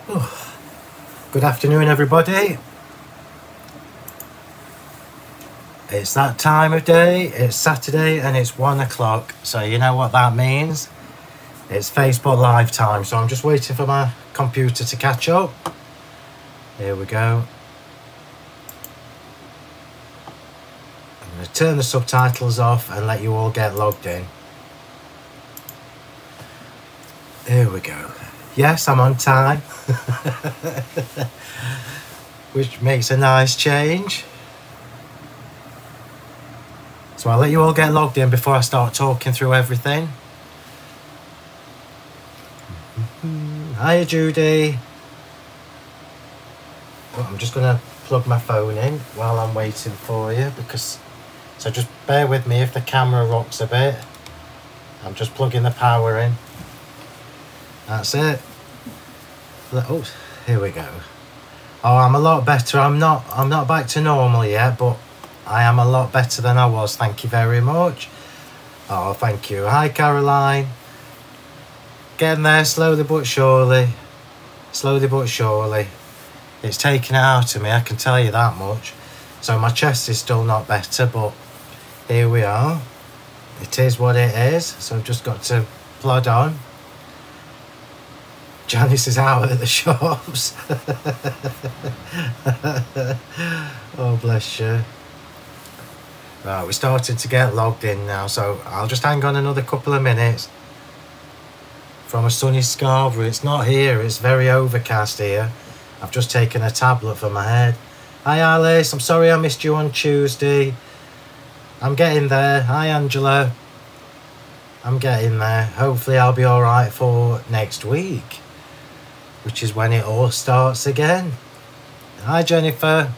Good afternoon, everybody. It's that time of day. It's Saturday and it's 1 o'clock. So you know what that means. It's Facebook Live time. So I'm just waiting for my computer to catch up. Here we go. I'm going to turn the subtitles off and let you all get logged in. Here we go. Yes, I'm on time. Which makes a nice change. So I'll let you all get logged in before I start talking through everything. Hiya, Judy. Oh, I'm just going to plug my phone in while I'm waiting for you, because so just bear with me if the camera rocks a bit. I'm just plugging the power in. That's it. Oh, here we go. Oh, I'm a lot better. I'm not back to normal yet, but I am a lot better than I was. Thank you very much. Oh, thank you. Hi, Caroline. Getting there slowly but surely. Slowly but surely. It's taken it out of me, I can tell you that much. So my chest is still not better, but here we are. It is what it is. So I've just got to plod on. Janice is out at the shops. Oh, bless you. Right, we're starting to get logged in now, so I'll just hang on another couple of minutes. From a sunny Scarborough. It's not here, it's very overcast here. I've just taken a tablet for my head. Hi, Alice. I'm sorry I missed you on Tuesday. I'm getting there. Hi, Angela. I'm getting there. Hopefully I'll be alright for next week, which is when it all starts again. Hi, Jennifer.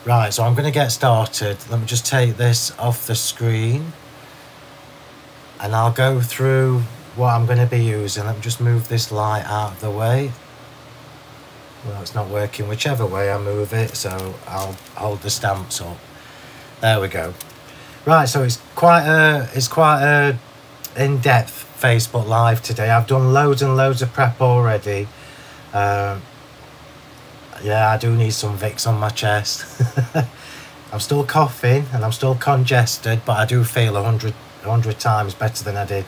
Right, so I'm going to get started. Let me just take this off the screen. And I'll go through what I'm going to be using. Let me just move this light out of the way. Well, it's not working whichever way I move it, so I'll hold the stamps up. There we go. Right, so it's quite a in-depth Facebook Live today. I've done loads and loads of prep already. Yeah, I do need some Vicks on my chest. I'm still coughing and I'm still congested, but I do feel 100 times better than I did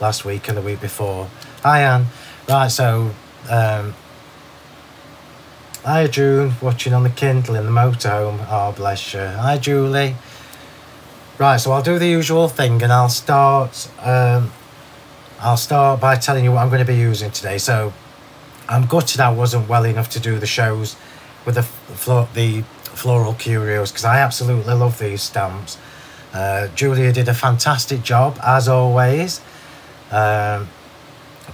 last week and the week before. Hi, Anne. Right, so hi, June, watching on the Kindle in the motorhome. Oh, bless you. Hi, Julie. Right, so I'll do the usual thing and I'll start by telling you what I'm going to be using today. So I'm gutted I wasn't well enough to do the shows with the Floral Curios, because I absolutely love these stamps. Julia did a fantastic job, as always. But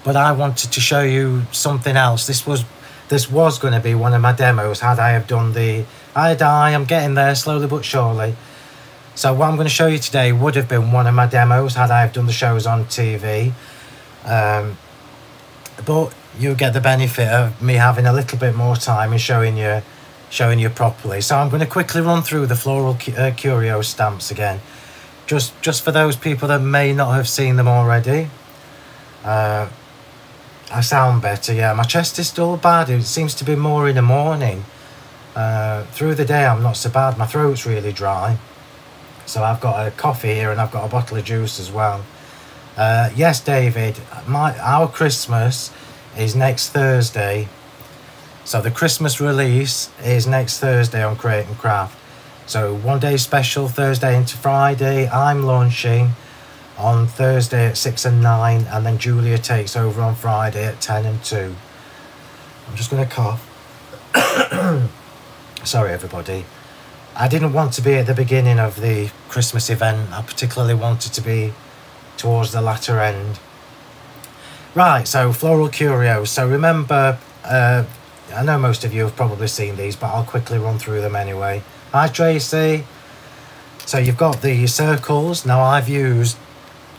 I wanted to show you something else. This was going to be one of my demos had I have done the... I'm getting there slowly but surely. So what I'm going to show you today would have been one of my demos had I have done the shows on TV. But you get the benefit of me having a little bit more time and showing you properly. So I'm going to quickly run through the Floral Curio stamps again, just for those people that may not have seen them already. I sound better, yeah. My chest is still bad. It seems to be more in the morning. Through the day I'm not so bad. My throat's really dry, so I've got a coffee here and I've got a bottle of juice as well. Yes, David, our Christmas is next Thursday. So the Christmas release is next Thursday on Create and Craft. So one day special, Thursday into Friday. I'm launching on Thursday at 6 and 9, and then Julia takes over on Friday at 10 and 2. I'm just going to cough. Sorry, everybody. I didn't want to be at the beginning of the Christmas event. I particularly wanted to be towards the latter end. Right, so Floral Curios. So remember, I know most of you have probably seen these, but I'll quickly run through them anyway. Hi, Tracy. So you've got the circles. Now I've used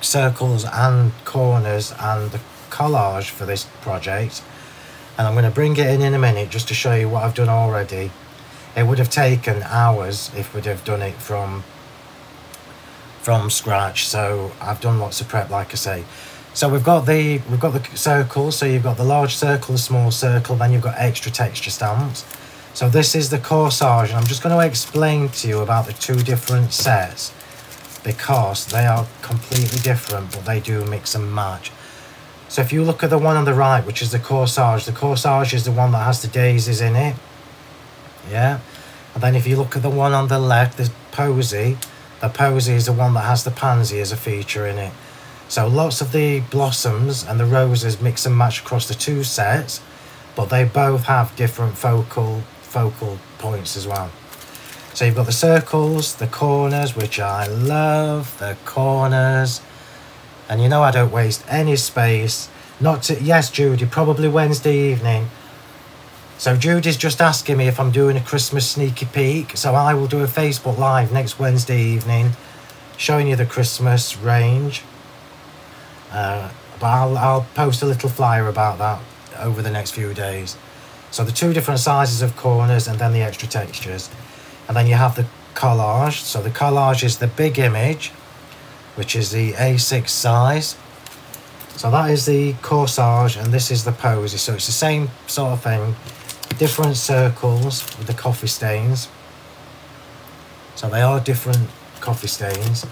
circles and corners and the collage for this project, and I'm going to bring it in a minute just to show you what I've done already. It would have taken hours if we'd have done it from scratch, so I've done lots of prep, like I say. So we've got the circles. So you've got the large circle, the small circle, then you've got extra texture stamps. So this is the corsage, and I'm just going to explain to you about the two different sets because they are completely different, but they do mix and match. So if you look at the one on the right, which is the corsage is the one that has the daisies in it. Yeah. And then if you look at the one on the left, the posy is the one that has the pansy as a feature in it. So lots of the blossoms and the roses mix and match across the two sets, but they both have different focal points as well. So you've got the circles, the corners, which I love, the corners. And you know I don't waste any space. Yes, Judy, probably Wednesday evening. So Judy's just asking me if I'm doing a Christmas sneaky peek. So I will do a Facebook Live next Wednesday evening, showing you the Christmas range. But I'll post a little flyer about that over the next few days. So the two different sizes of corners and then the extra textures. And then you have the collage. So the collage is the big image, which is the A6 size. So that is the corsage and this is the posy. So it's the same sort of thing. Different circles with the coffee stains. So they are different coffee stains.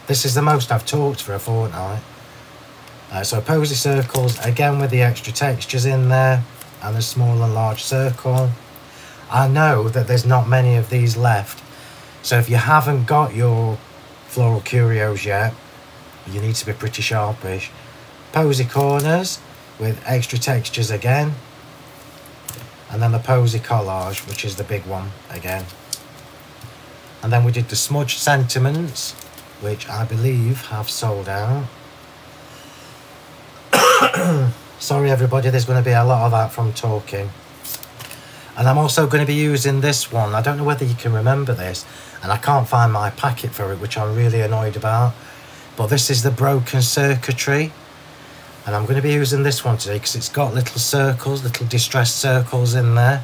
This is the most I've talked for a fortnight. So posy circles, again with the extra textures in there, and the small and large circle. I know that there's not many of these left, so if you haven't got your Floral Curios yet, you need to be pretty sharpish. Posy corners with extra textures again, and then the posy collage, which is the big one again. And then we did the smudge sentiments, which I believe have sold out. Sorry everybody, there's going to be a lot of that from talking. And I'm also going to be using this one. I don't know whether you can remember this, and I can't find my packet for it, which I'm really annoyed about. But this is the broken circuitry, and I'm going to be using this one today because it's got little circles, little distressed circles in there.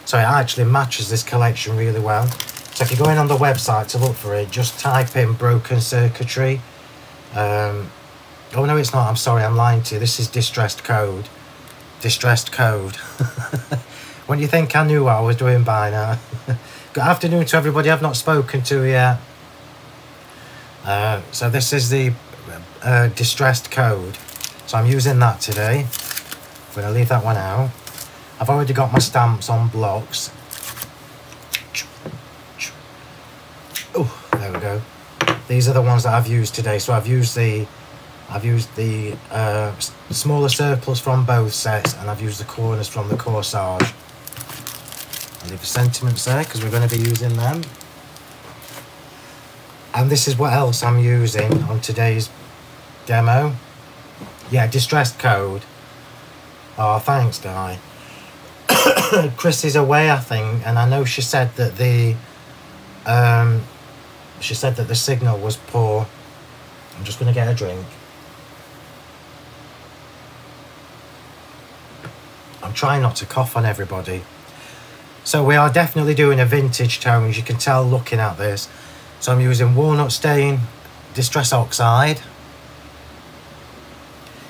So it actually matches this collection really well. So if you're going on the website to look for it, just type in broken circuitry. Oh no, it's not. I'm sorry, I'm lying to you. This is distressed code. Distressed code. When you think I knew what I was doing by now. Good afternoon to everybody I've not spoken to yet. So this is the distressed code. So I'm using that today. I'm going to leave that one out. I've already got my stamps on blocks. Oh, there we go. These are the ones that I've used today. So I've used the smaller circles from both sets, and I've used the corners from the corsage. I'll leave the sentiments there because we're going to be using them. And this is what else I'm using on today's demo. Yeah, distressed code. Oh, thanks, Guy. Chris is away, I think, and I know she said that the signal was poor. I'm just going to get a drink. I'm trying not to cough on everybody. So we are definitely doing a vintage tone, as you can tell looking at this. So I'm using walnut stain, distress oxide.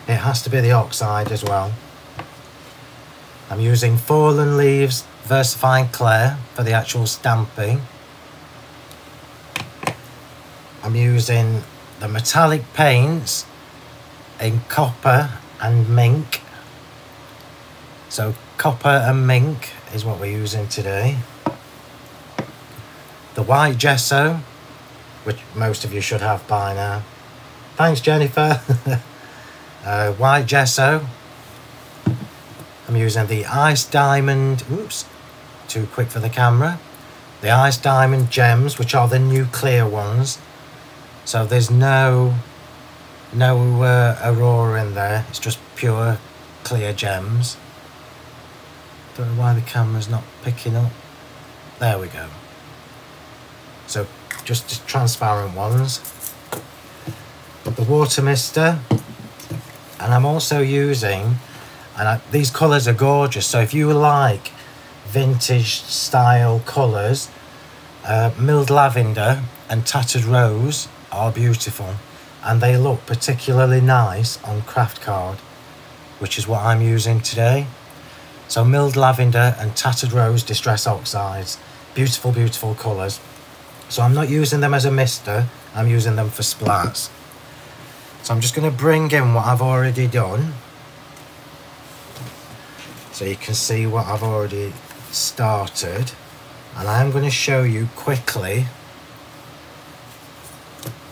It has to be the oxide as well. I'm using Fallen Leaves Versafine Clay for the actual stamping. I'm using the metallic paints in copper and mink. So copper and mink is what we're using today. The white gesso, which most of you should have by now. Thanks, Jennifer. White gesso. I'm using the ice diamond, oops, too quick for the camera. The ice diamond gems, which are the new clear ones. So there's no aurora in there. It's just pure clear gems. Don't know why the camera's not picking up. There we go. So just transparent ones. The water mister. And I'm also using, these colours are gorgeous. So if you like vintage style colours, milled lavender and tattered rose are beautiful. and they look particularly nice on craft card, which is what I'm using today. So milled lavender and tattered rose distress oxides, beautiful, beautiful colours. So I'm not using them as a mister, I'm using them for splats. So I'm just going to bring in what I've already done, so you can see what I've already started, and I'm going to show you quickly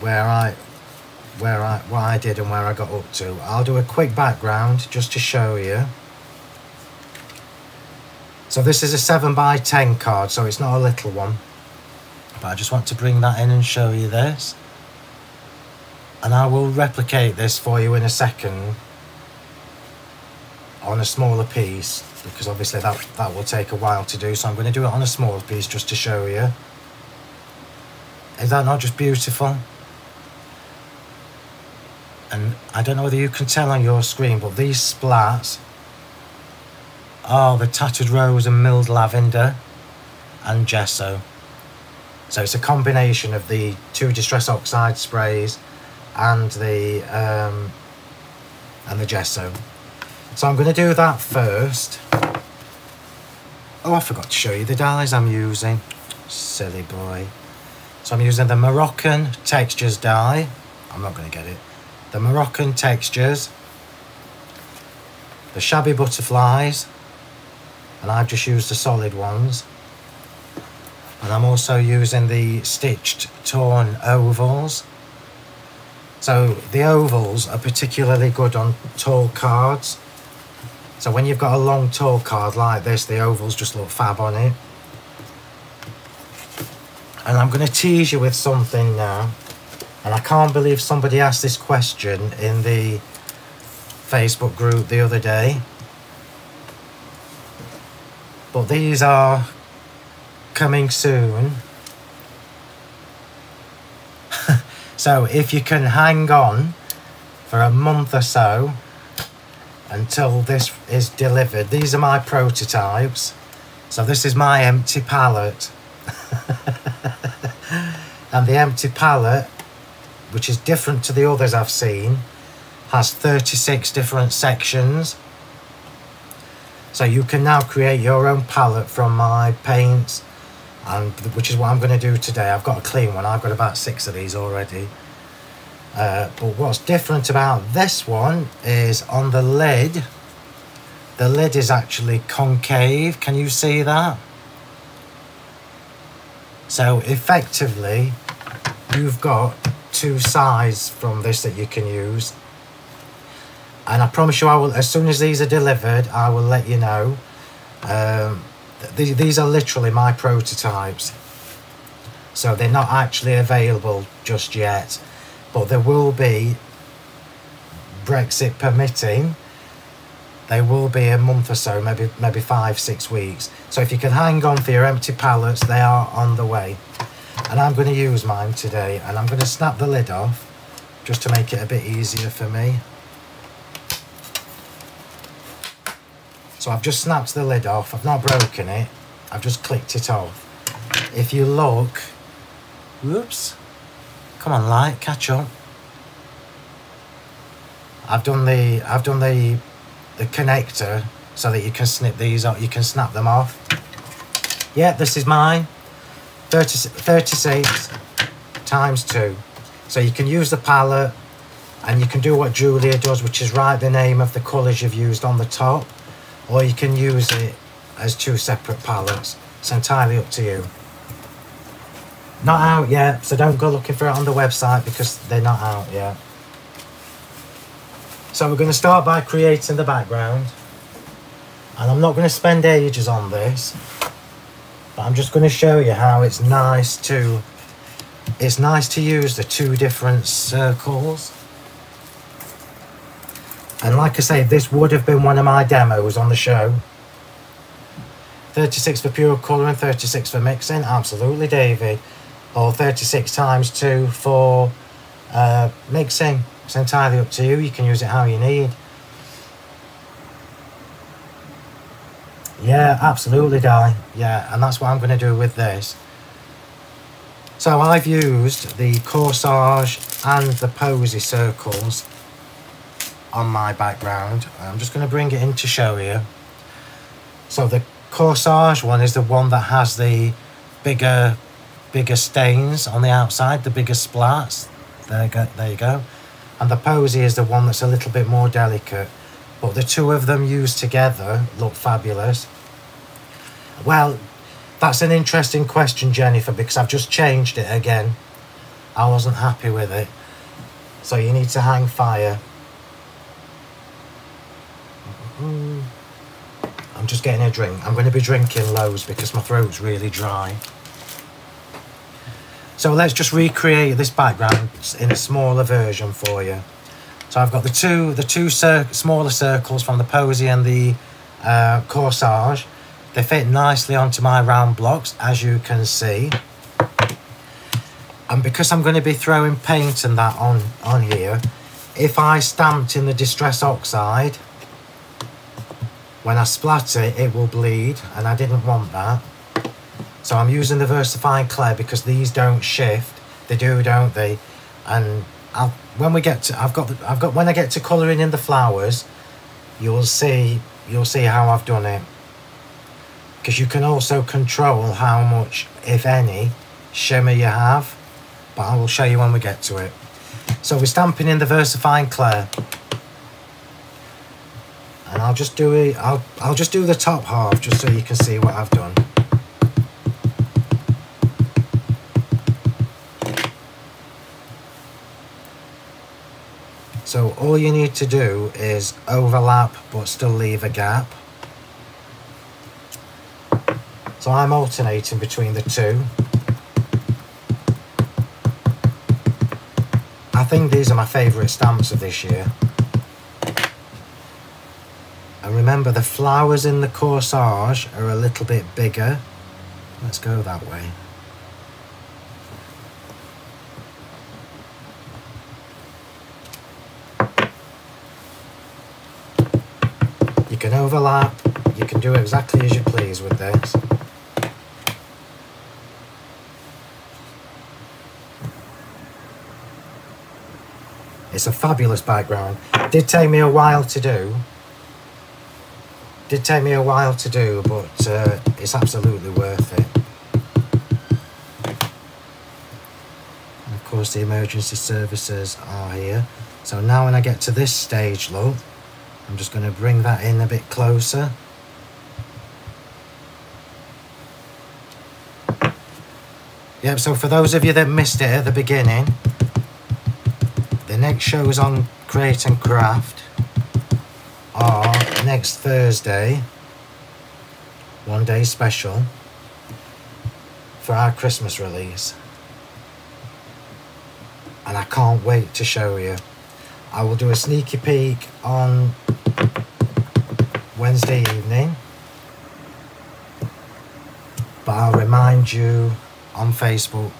what I did and where I got up to. I'll do a quick background just to show you. So this is a 7x10 card, so it's not a little one, but I just want to bring that in and show you this, and I will replicate this for you in a second on a smaller piece, because obviously that will take a while to do, so I'm going to do it on a smaller piece just to show you. Is that not just beautiful? And I don't know whether you can tell on your screen, but these splats are the tattered rose and milled lavender and gesso. So it's a combination of the 2 distress oxide sprays and the gesso. So I'm going to do that first. Oh, I forgot to show you the dyes I'm using. Silly boy. So I'm using the Moroccan Textures dye. I'm not going to get it. The Moroccan Textures, the Shabby Butterflies, and I've just used the solid ones. And I'm also using the Stitched Torn Ovals. So the ovals are particularly good on tall cards. So when you've got a long tall card like this, the ovals just look fab on it. And I'm going to tease you with something now. And I can't believe somebody asked this question in the Facebook group the other day. But these are coming soon. So if you can hang on for a month or so until this is delivered. These are my prototypes. So this is my empty palette. And the empty palette, which is different to the others I've seen, has 36 different sections. So you can now create your own palette from my paints, and which is what I'm going to do today. I've got a clean one. I've got about 6 of these already. But what's different about this one is on the lid is actually concave. Can you see that? So effectively you've got 2 sides from this that you can use, and I promise you I will, as soon as these are delivered, I will let you know. These are literally my prototypes, so they're not actually available just yet, but there will be, Brexit permitting, they will be a month or so, maybe 5-6 weeks. So if you can hang on for your empty palettes, they are on the way. And I'm going to use mine today, and I'm going to snap the lid off just to make it a bit easier for me. So I've just snapped the lid off. I've not broken it, I've just clicked it off. If you look, whoops, come on light, catch up. I've done the connector so that you can snip these up, you can snap them off. Yeah, this is mine. 36 times 2. So you can use the palette, and you can do what Julia does, which is write the name of the colours you've used on the top, or you can use it as 2 separate palettes. It's entirely up to you. Not out yet, so don't go looking for it on the website because they're not out yet. So we're going to start by creating the background, and I'm not going to spend ages on this, but I'm just going to show you how it's nice to use the 2 different circles. And like I say, this would have been one of my demos on the show. 36 for pure colour and 36 for mixing, absolutely Davey. Or 36 times 2 for mixing. It's entirely up to you, you can use it how you need. Yeah, absolutely, Di. Yeah, and that's what I'm going to do with this. So I've used the corsage and the posy circles on my background. I'm just going to bring it in to show you. So the corsage one is the one that has the bigger stains on the outside, the bigger splats. There you go. And the posy is the one that's a little bit more delicate. But the two of them used together look fabulous. Well, that's an interesting question, Jennifer, because I've just changed it again. I wasn't happy with it. So you need to hang fire. I'm just getting a drink. I'm going to be drinking loads because my throat's really dry. So let's just recreate this background in a smaller version for you. So I've got the two smaller circles from the posy and the corsage. They fit nicely onto my round blocks, as you can see. And because I'm going to be throwing paint and that on here, if I stamped in the Distress Oxide, when I splatter it, it will bleed, and I didn't want that. So I'm using the Versafine clay because these don't shift. They do, don't they? And when I get to colouring in the flowers, you'll see how I've done it. Because you can also control how much, if any, shimmer you have. But I will show you when we get to it. So we're stamping in the Versafine clay. And I'll just do it. I'll just do the top half just so you can see what I've done. So all you need to do is overlap but still leave a gap. So I'm alternating between the two. I think these are my favourite stamps of this year. And remember, the flowers in the corsage are a little bit bigger. Let's go that way. You can overlap, you can do exactly as you please with this. It's a fabulous background. It did take me a while to do. But it's absolutely worth it. And of course the emergency services are here. So now when I get to this stage, look, I'm just going to bring that in a bit closer. Yep, so for those of you that missed it at the beginning, the next shows on Create and Craft are next Thursday, one day special for our Christmas release. And I can't wait to show you. I will do a sneaky peek on Wednesday evening, but I'll remind you on Facebook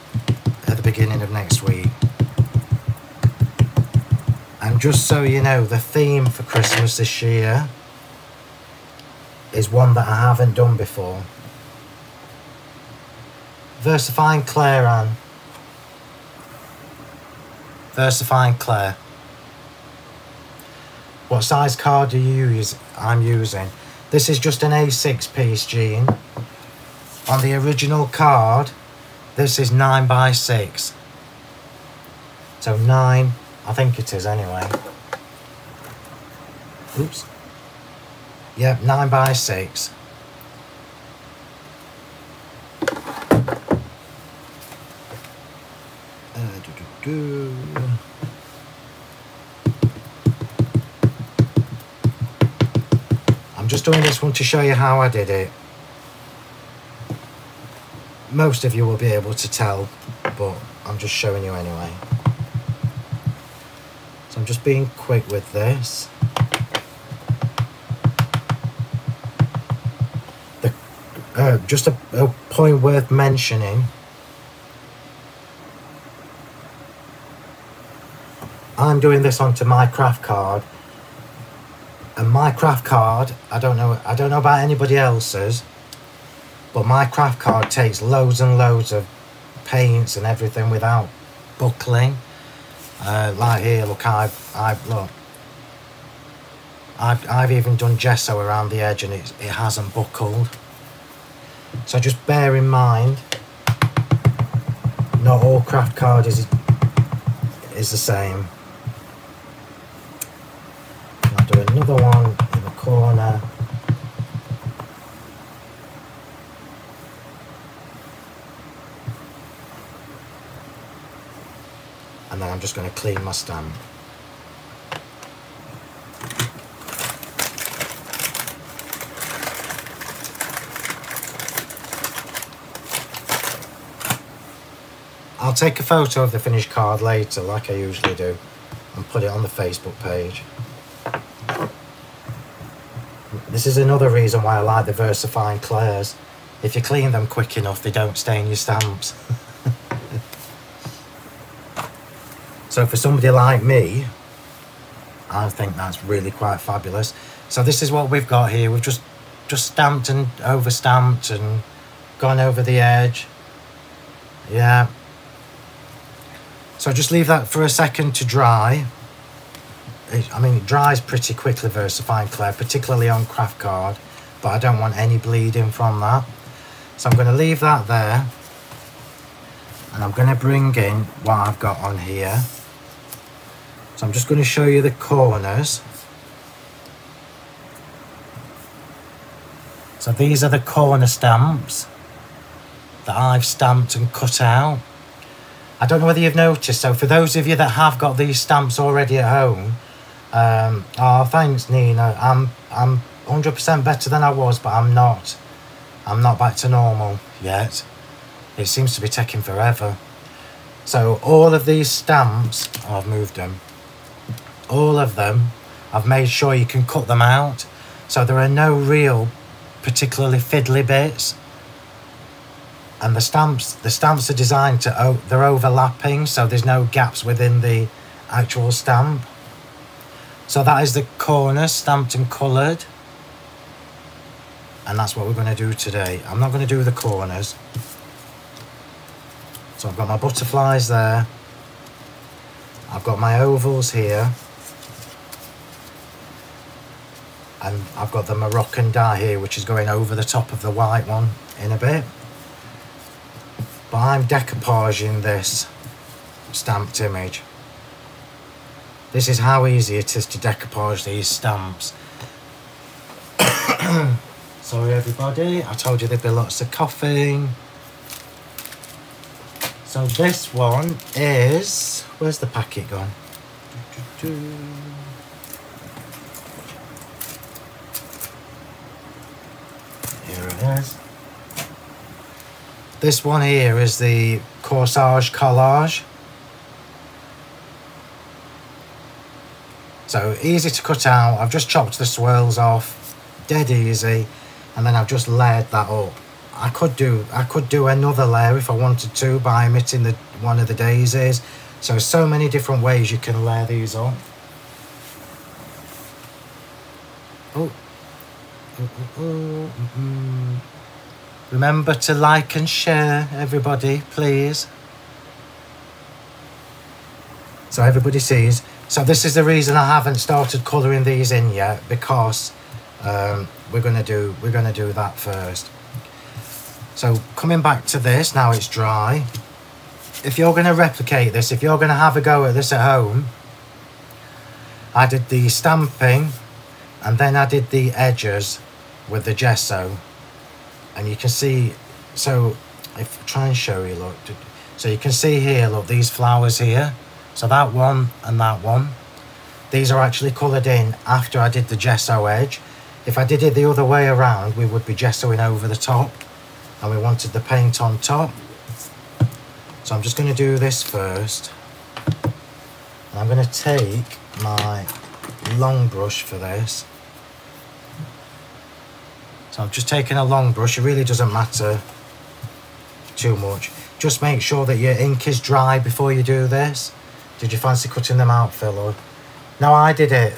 at the beginning of next week. And just so you know, the theme for Christmas this year is one that I haven't done before. Versafine Claire, Anne. Versafine Claire. What size card do you use? I'm using. This is just an A6 piece, Jean. On the original card, this is 9x6. So 9, I think it is anyway. Oops. Yep, 9x6. I'm just doing this one to show you how I did it. Most of you will be able to tell, but I'm just showing you anyway. So I'm just being quick with this. Just a point worth mentioning. I'm doing this onto my craft card, and my craft card, I don't know about anybody else's, but my craft card takes loads and loads of paints and everything without buckling. Like here, look, I've even done gesso around the edge and it hasn't buckled. So just bear in mind, not all craft card is the same. I'll do another one in the corner. And then I'm just going to clean my stamp. I'll take a photo of the finished card later, like I usually do, and put it on the Facebook page. This is another reason why I like the Versafine clairs. If you clean them quick enough, they don't stain your stamps. So for somebody like me, I think that's really quite fabulous. So this is what we've got here. We've just stamped and over stamped and gone over the edge. Yeah. So just leave that for a second to dry. I mean, it dries pretty quickly, Versafine clair, particularly on craft card, but I don't want any bleeding from that. So I'm going to leave that there, and I'm going to bring in what I've got on here. So I'm just going to show you the corners. So these are the corner stamps that I've stamped and cut out. I don't know whether you've noticed, so for those of you that have got these stamps already at home, oh, thanks Nina, I'm 100% better than I was, but I'm not back to normal yet. It seems to be taking forever. So all of these stamps, oh, I've moved them, all of them, I've made sure you can cut them out, so there are no real particularly fiddly bits. And the stamps are designed to, they're overlapping, so there's no gaps within the actual stamp. So that is the corner stamped and coloured. And that's what we're going to do today. I'm not going to do the corners. So I've got my butterflies there. I've got my ovals here. And I've got the Moroccan dye here, which is going over the top of the white one in a bit. But I'm decoupaging this stamped image. This is how easy it is to decoupage these stamps. Sorry everybody, I told you there'd be lots of coughing. So this one is, where's the packet gone? Here it is. This one here is the Corsage Collage. So easy to cut out. I've just chopped the swirls off, dead easy, and then I've just layered that up. I could do another layer if I wanted to by omitting one of the daisies. So many different ways you can layer these up. Remember to like and share, everybody, please. So everybody sees. So this is the reason I haven't started colouring these in yet, because we're gonna do that first. So coming back to this, now it's dry. If you're gonna replicate this, if you're gonna have a go at this at home, I did the stamping and then I did the edges with the gesso. And you can see, so if I try and show you, look, so you can see here, look, these flowers here. So that one and that one, these are actually coloured in after I did the gesso edge. If I did it the other way around, we would be gessoing over the top, and we wanted the paint on top. So I'm just going to do this first. And I'm going to take my long brush for this. So I'm just taking a long brush. It really doesn't matter too much. Just make sure that your ink is dry before you do this. Did you fancy cutting them out, Phill? Or... No, I did it.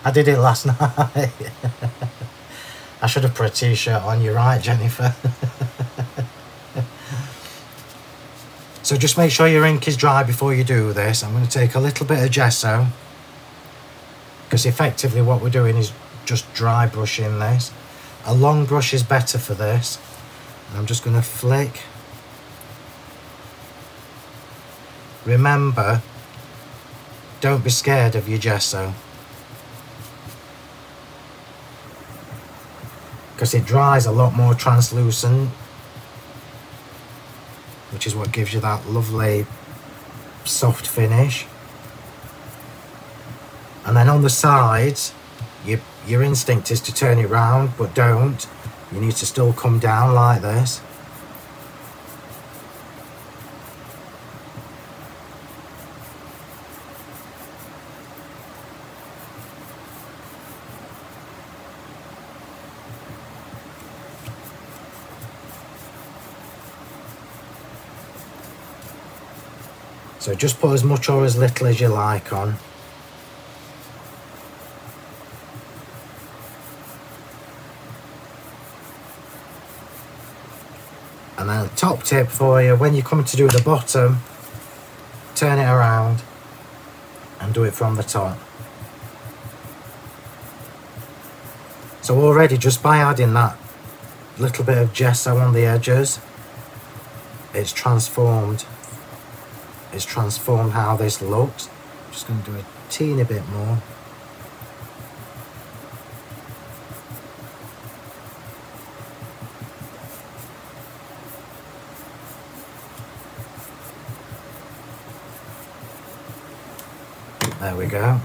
I did it last night. I should have put a t-shirt on, you're right, Jennifer. So just make sure your ink is dry before you do this. I'm going to take a little bit of gesso, because effectively what we're doing is just dry brushing this. A long brush is better for this. And I'm just going to flick. Remember, don't be scared of your gesso, because it dries a lot more translucent, which is what gives you that lovely soft finish. And then on the sides, your instinct is to turn it round, but don't. You need to still come down like this. So just put as much or as little as you like on. And then a top tip for you, when you come to do the bottom, turn it around and do it from the top. So already, just by adding that little bit of gesso on the edges, it's transformed how this looks. I'm just going to do a teeny bit more. There we go.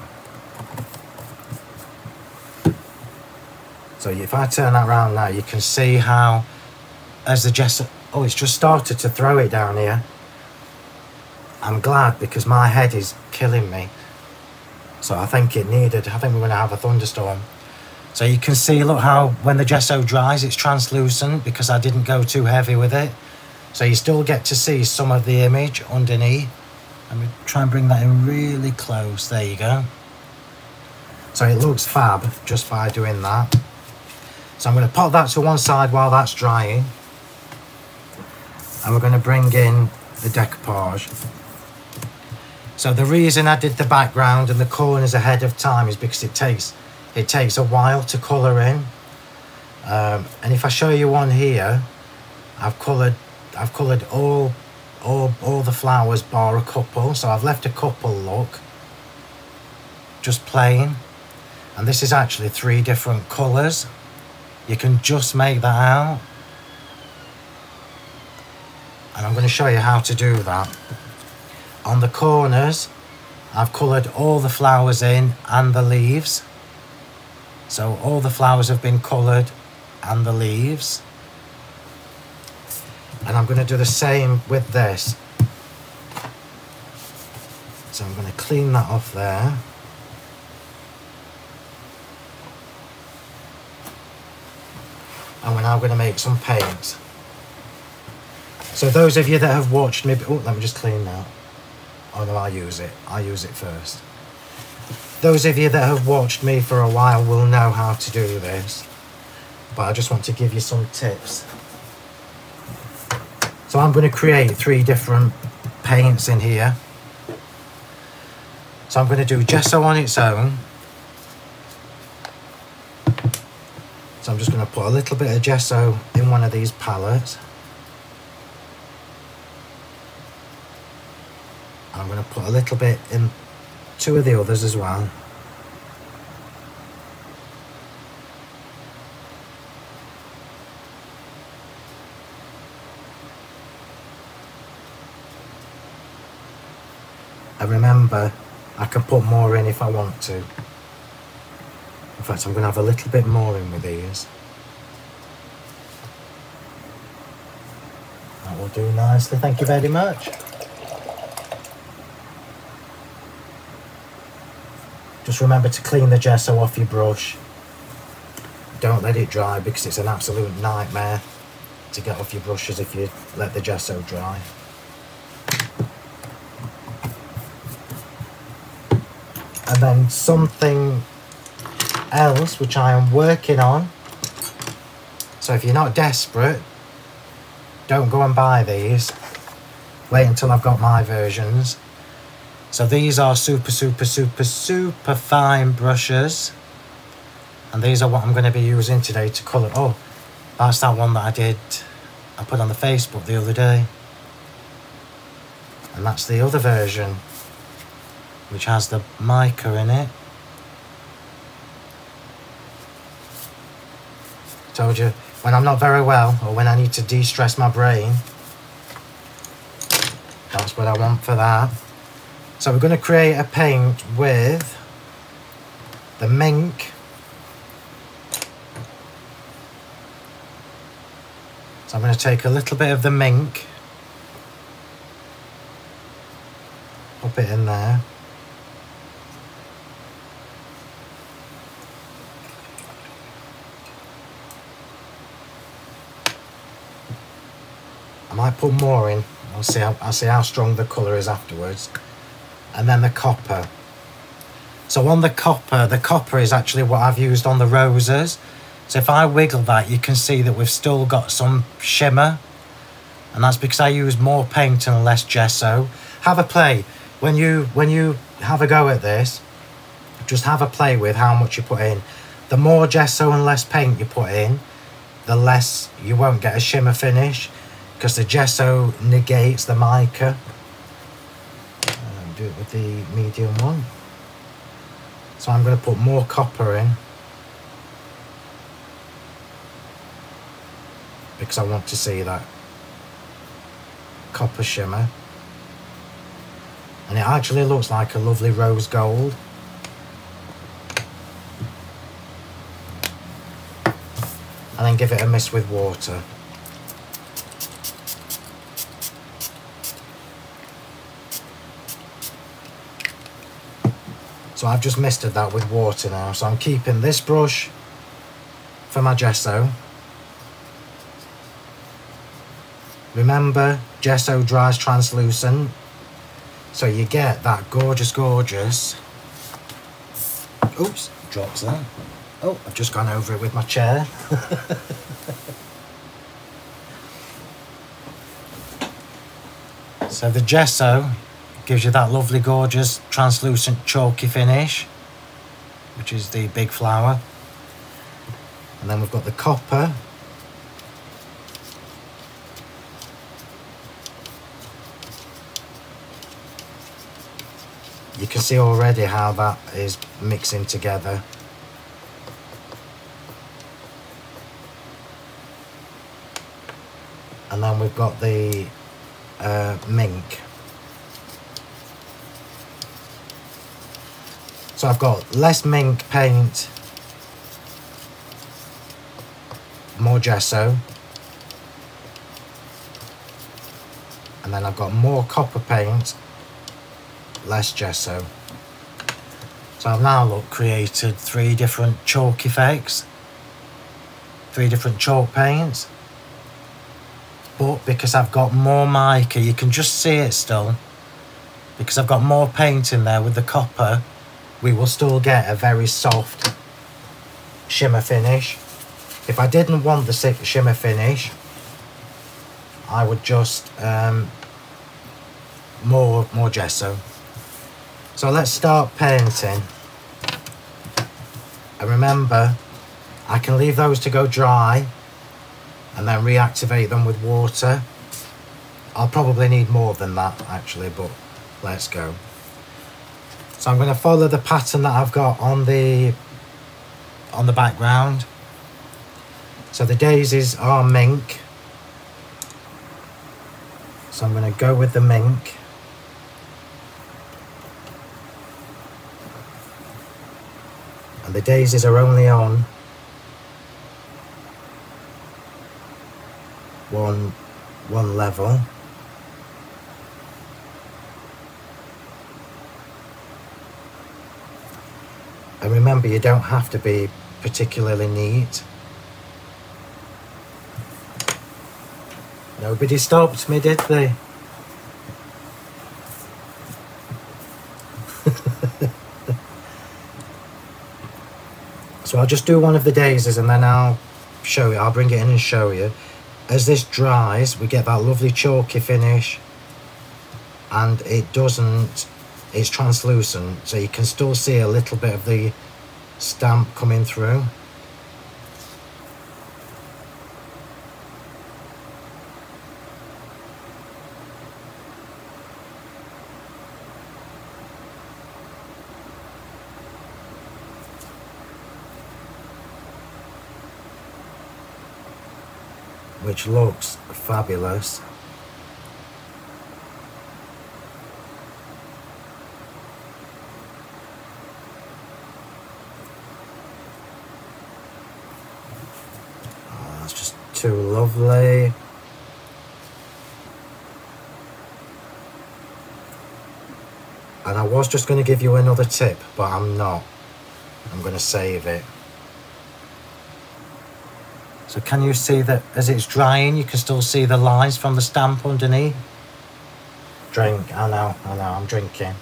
So if I turn that around now, you can see how, as the gesso, oh, it's just started to throw it down here. I'm glad, because my head is killing me. So I think we're going to have a thunderstorm. So you can see, look how when the gesso dries, it's translucent, because I didn't go too heavy with it. So you still get to see some of the image underneath. Let me try and bring that in really close. There you go. So it looks fab just by doing that. So I'm going to pop that to one side while that's drying. And we're going to bring in the decoupage. So the reason I did the background and the corners ahead of time is because it takes a while to colour in. And if I show you one here, I've coloured all the flowers bar a couple, so I've left a couple look just plain, and this is actually 3 different colours. You can just make that out, and I'm going to show you how to do that. On the corners, I've coloured all the flowers in and the leaves, so all the flowers have been coloured and the leaves. And I'm going to do the same with this. So I'm going to clean that off there. And we're now going to make some paints. So those of you that have watched me... Oh, let me just clean that. Oh no, I'll use it first. Those of you that have watched me for a while will know how to do this. But I just want to give you some tips. So I'm going to create 3 different paints in here. So I'm going to do gesso on its own. So I'm just going to put a little bit of gesso in one of these palettes. And I'm going to put a little bit in 2 of the others as well. And remember, I can put more in if I want to. In fact, I'm going to have a little bit more in with these. That will do nicely, thank you very much. Just remember to clean the gesso off your brush. Don't let it dry, because it's an absolute nightmare to get off your brushes if you let the gesso dry. And then something else which I am working on. So if you're not desperate, don't go and buy these. wait until I've got my versions. So these are super fine brushes, and these are what I'm going to be using today to colour. Oh, that's that one that I put on the Facebook the other day, and that's the other version, which has the mica in it. Told you, when I'm not very well, or when I need to de-stress my brain, that's what I want for that. So we're going to create a paint with the mink. So I'm going to take a little bit of the mink, pop it in there. I might put more in. I'll see how strong the colour is afterwards. And then the copper. So on the copper is actually what I've used on the roses. So if I wiggle that, you can see that we've still got some shimmer, and that's because I use more paint and less gesso. Have a play when you have a go at this. Just have a play with how much you put in. The more gesso and less paint you put in, the less you won't get a shimmer finish, because the gesso negates the mica. Do it with the medium one. So I'm going to put more copper in, because I want to see that copper shimmer, and it actually looks like a lovely rose gold. And then give it a mist with water. So I've just misted that with water now. So I'm keeping this brush for my gesso. Remember, gesso dries translucent, so you get that gorgeous. Oops, drops that. Oh, I've just gone over it with my chair. So the gesso gives you that lovely, gorgeous, translucent, chalky finish, which is the big flower. And then we've got the copper. You can see already how that is mixing together. And then we've got the mink. So I've got less mink paint, more gesso, and then I've got more copper paint, less gesso. So I've now created 3 different chalk effects, 3 different chalk paints. But because I've got more mica, you can just see it still, because I've got more paint in there with the copper, we will still get a very soft shimmer finish. If I didn't want the shimmer finish, I would just more gesso. So let's start painting. And remember, I can leave those to go dry and then reactivate them with water. I'll probably need more than that actually, but let's go. So I'm going to follow the pattern that I've got on the background. So the daisies are mink. So I'm going to go with the mink. And the daisies are only on one level. And remember, you don't have to be particularly neat. Nobody stopped me, did they? So I'll just do one of the daisies and then I'll show you. I'll bring it in and show you. As this dries, we get that lovely chalky finish and it doesn't, it's translucent, so you can still see a little bit of the stamp coming through. Which looks fabulous. Oh, that's just too lovely. And I was just going to give you another tip, but I'm not. I'm going to save it. So can you see that as it's drying, you can still see the lines from the stamp underneath? Drink, I know, I'm drinking.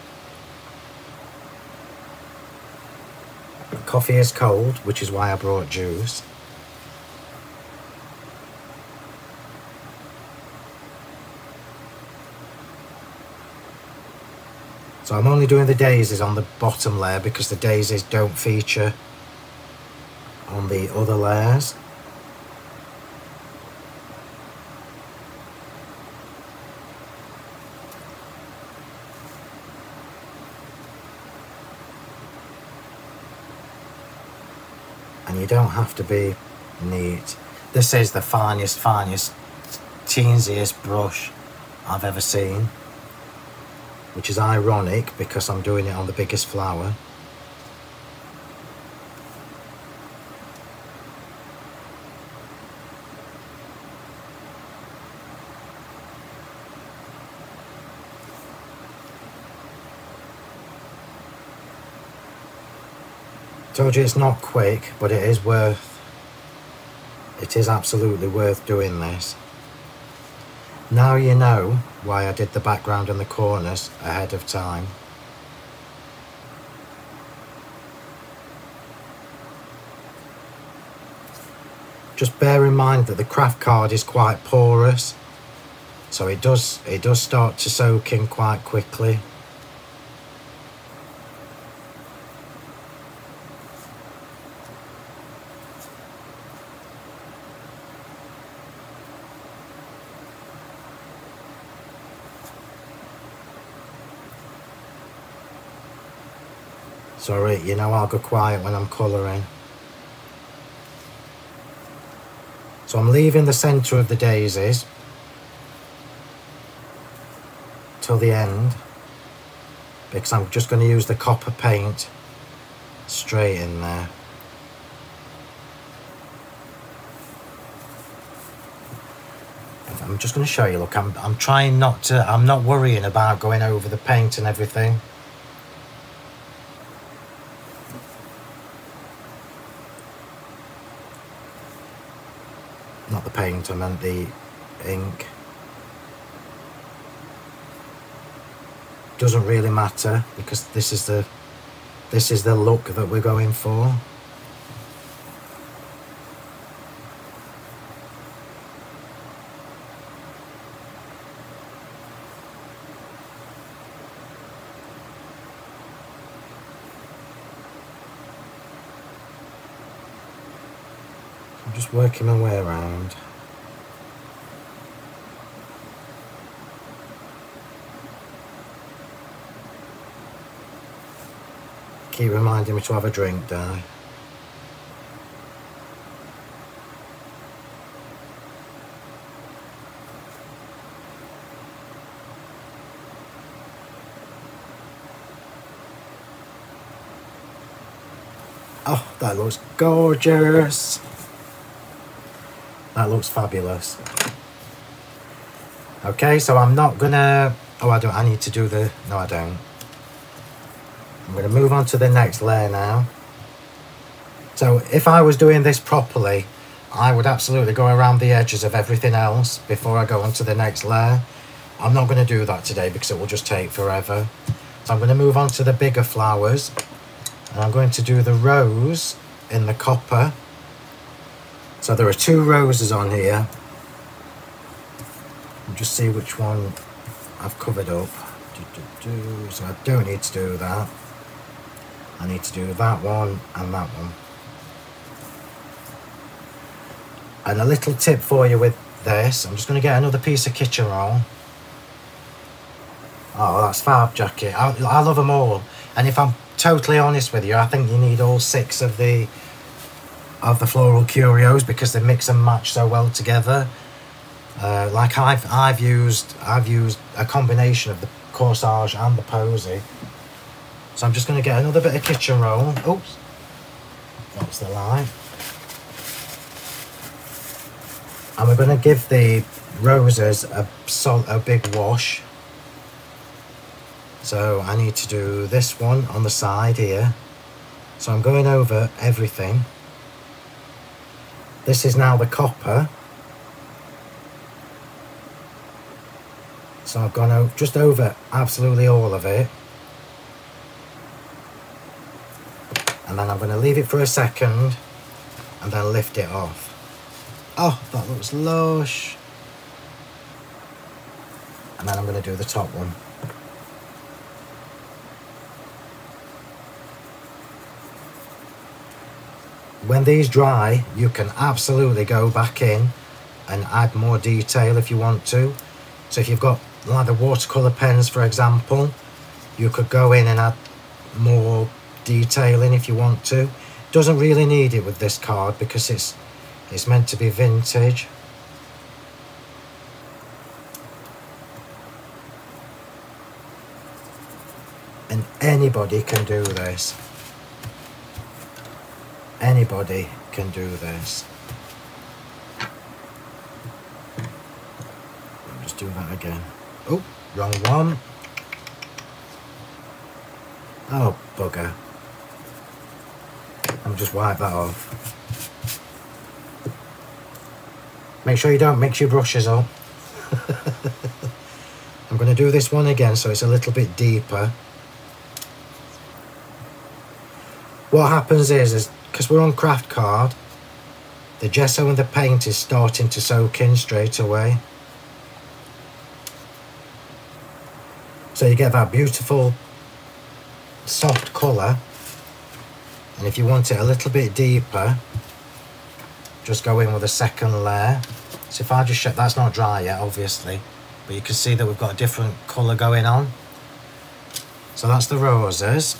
Coffee is cold, which is why I brought juice. So I'm only doing the daisies on the bottom layer because the daisies don't feature on the other layers. And you don't have to be neat. This is the finest, teensiest brush I've ever seen. Which is ironic because I'm doing it on the biggest flower. Told you it's not quick, but it is absolutely worth doing this. Now you know why I did the background and the corners ahead of time. Just bear in mind that the craft card is quite porous, so it does start to soak in quite quickly. Sorry, you know I'll go quiet when I'm colouring. So I'm leaving the centre of the daisies till the end because I'm just going to use the copper paint straight in there. I'm just going to show you, look, I'm trying not to, I'm not worrying about going over the paint and everything. Not the paint, I meant the ink. Doesn't really matter because this is the look that we're going for. Just working my way around. Keep reminding me to have a drink, Di. Oh, that looks gorgeous. That looks fabulous. Okay, so I'm not gonna... Oh, I need to do the... No, I don't. I'm gonna move on to the next layer now. So if I was doing this properly, I would absolutely go around the edges of everything else before I go on to the next layer. I'm not gonna do that today because it will just take forever. So I'm gonna move on to the bigger flowers. And I'm going to do the rose in the copper. So there are 2 roses on here. Just see which one I've covered up. So I don't need to do that. I need to do that one and that one. And a little tip for you with this, I'm just going to get another piece of kitchen roll. Oh, that's fab, Jackie. I love them all. And if I'm totally honest with you, I think you need all 6 of the floral curios because they mix and match so well together. Like I've used a combination of the corsage and the posy. So I'm just going to get another bit of kitchen roll. Oops, that's the line. And we're going to give the roses a big wash. So I need to do this one on the side here. So I'm going over everything. This is now the copper. So I've gone just over absolutely all of it. And then I'm going to leave it for a second and then lift it off. Oh, that looks lush. And then I'm going to do the top one. When these dry, you can absolutely go back in and add more detail if you want to. So if you've got like the watercolour pens, for example, you could go in and add more detailing if you want to. Doesn't really need it with this card because it's meant to be vintage. And anybody can do this. Anybody can do this. I'll just do that again. Oh, wrong one. Oh, bugger. I'll just wipe that off. Make sure you don't mix your brushes up. I'm going to do this one again so it's a little bit deeper. What happens is because we're on craft card, the gesso and the paint is starting to soak in straight away. So you get that beautiful soft colour. And if you want it a little bit deeper, just go in with a second layer. So if I just check, that's not dry yet obviously, but you can see that we've got a different colour going on. So that's the roses.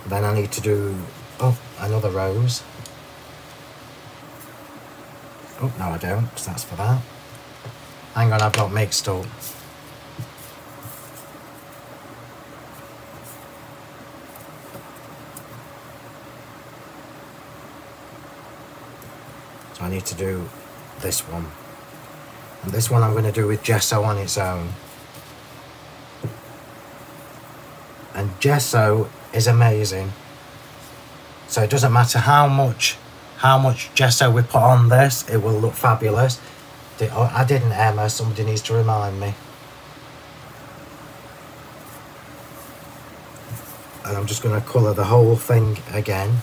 Then I need to do another rose. Oh, no I don't, because that's for that. Hang on, I've got mixed up. So I need to do this one. And this one I'm going to do with gesso on its own. And gesso is amazing. So it doesn't matter how much gesso we put on this, it will look fabulous. I didn't, Emma, somebody needs to remind me. And I'm just going to colour the whole thing again.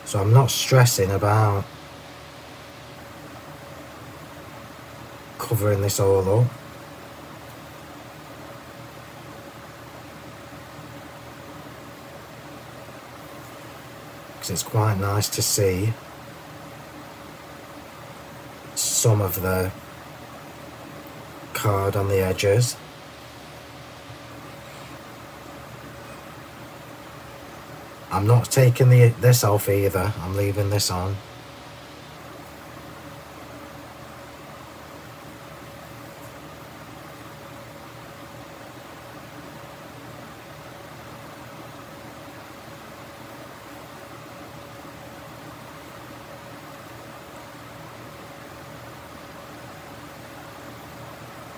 So I'm not stressing about covering this all up. Because it's quite nice to see some of the card on the edges. I'm not taking this off either, I'm leaving this on.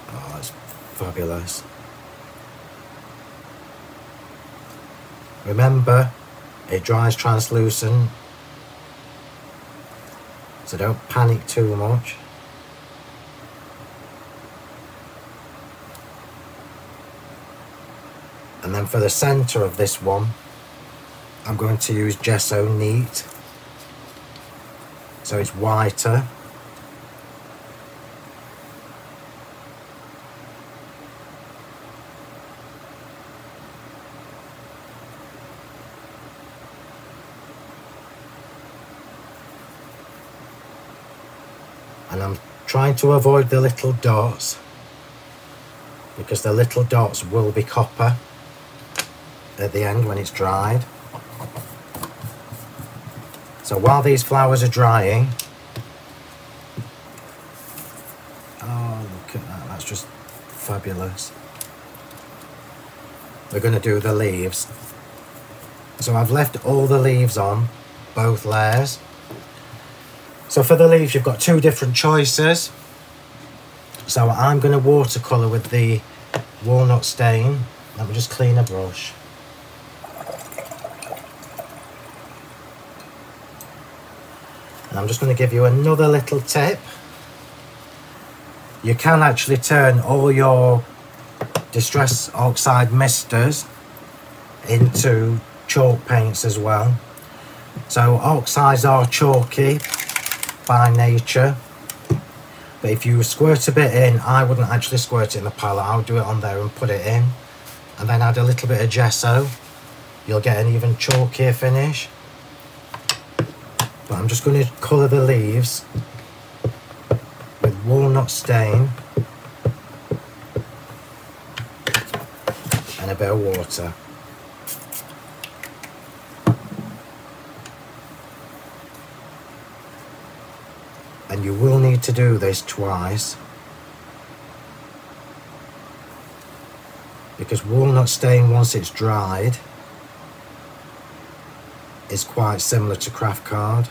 Oh, that's fabulous. Remember, it dries translucent. So don't panic too much. And then for the centre of this one, I'm going to use Gesso Neat. So it's whiter. And I'm trying to avoid the little dots, because the little dots will be copper at the end when it's dried. So while these flowers are drying, oh look at that, that's just fabulous. We're going to do the leaves. So I've left all the leaves on both layers. So for the leaves you've got two different choices. So I'm going to watercolour with the walnut stain. Let me just clean a brush. And I'm just going to give you another little tip. You can actually turn all your Distress Oxide misters into chalk paints as well. So oxides are chalky by nature, but if you squirt a bit in, I wouldn't actually squirt it in the palette, I would do it on there and put it in, and then add a little bit of gesso. You'll get an even chalkier finish. But I'm just going to colour the leaves with walnut stain and a bit of water. And you will need to do this twice, because walnut stain, once it's dried, is quite similar to craft card.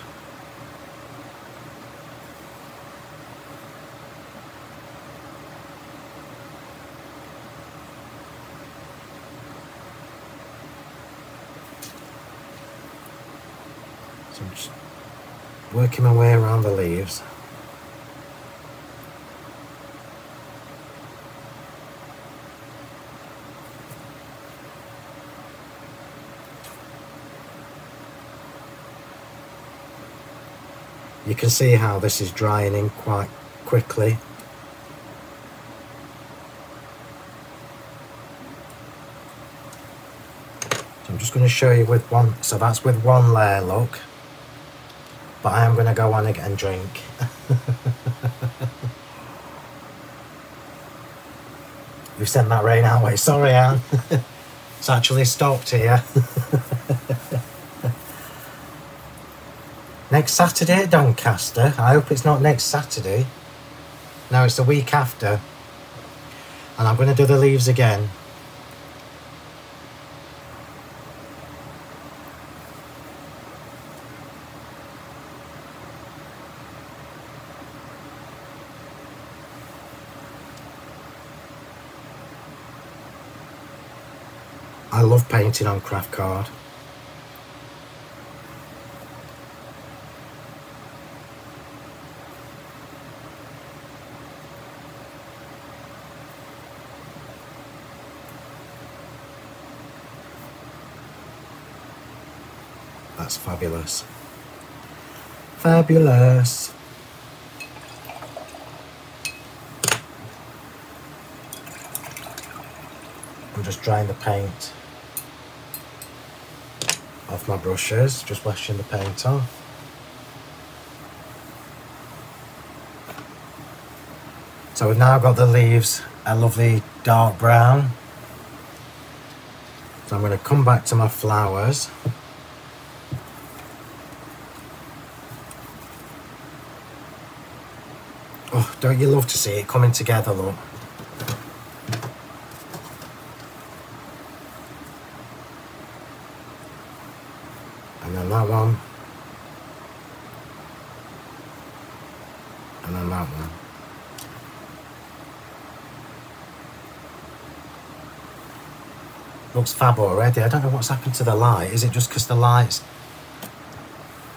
So I'm just working my way around the leaves. You can see how this is drying in quite quickly. So I'm just going to show you with one, so that's with one layer, look. But I am going to go on and drink. You've sent that rain our way, sorry Anne. It's actually stopped here. Next Saturday at Doncaster. I hope it's not next Saturday. No, it's the week after. And I'm going to do the leaves again. I love painting on craft card. That's fabulous. Fabulous. I'm just drying the paint off my brushes, just washing the paint off. So we've now got the leaves a lovely dark brown. So I'm going to come back to my flowers. Oh, don't you love to see it coming together, look? And then that one. And then that one. Looks fab already. I don't know what's happened to the light. Is it just because the light's...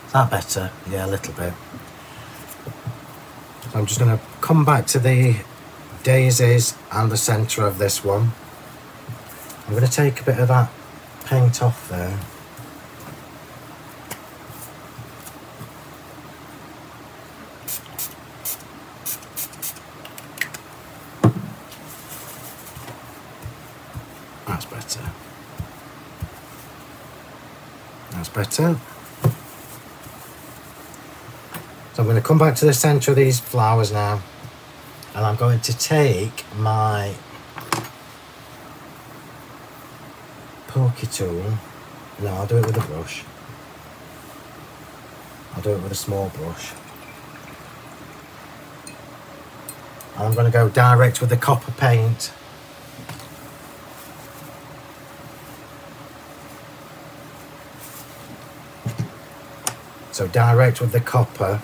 Is that better? Yeah, a little bit. I'm just going to come back to the daisies and the centre of this one. I'm going to take a bit of that paint off there. That's better. That's better. So I'm going to come back to the centre of these flowers now, and I'm going to take my pokey tool. No, I'll do it with a brush. I'll do it with a small brush. And I'm going to go direct with the copper paint. So direct with the copper.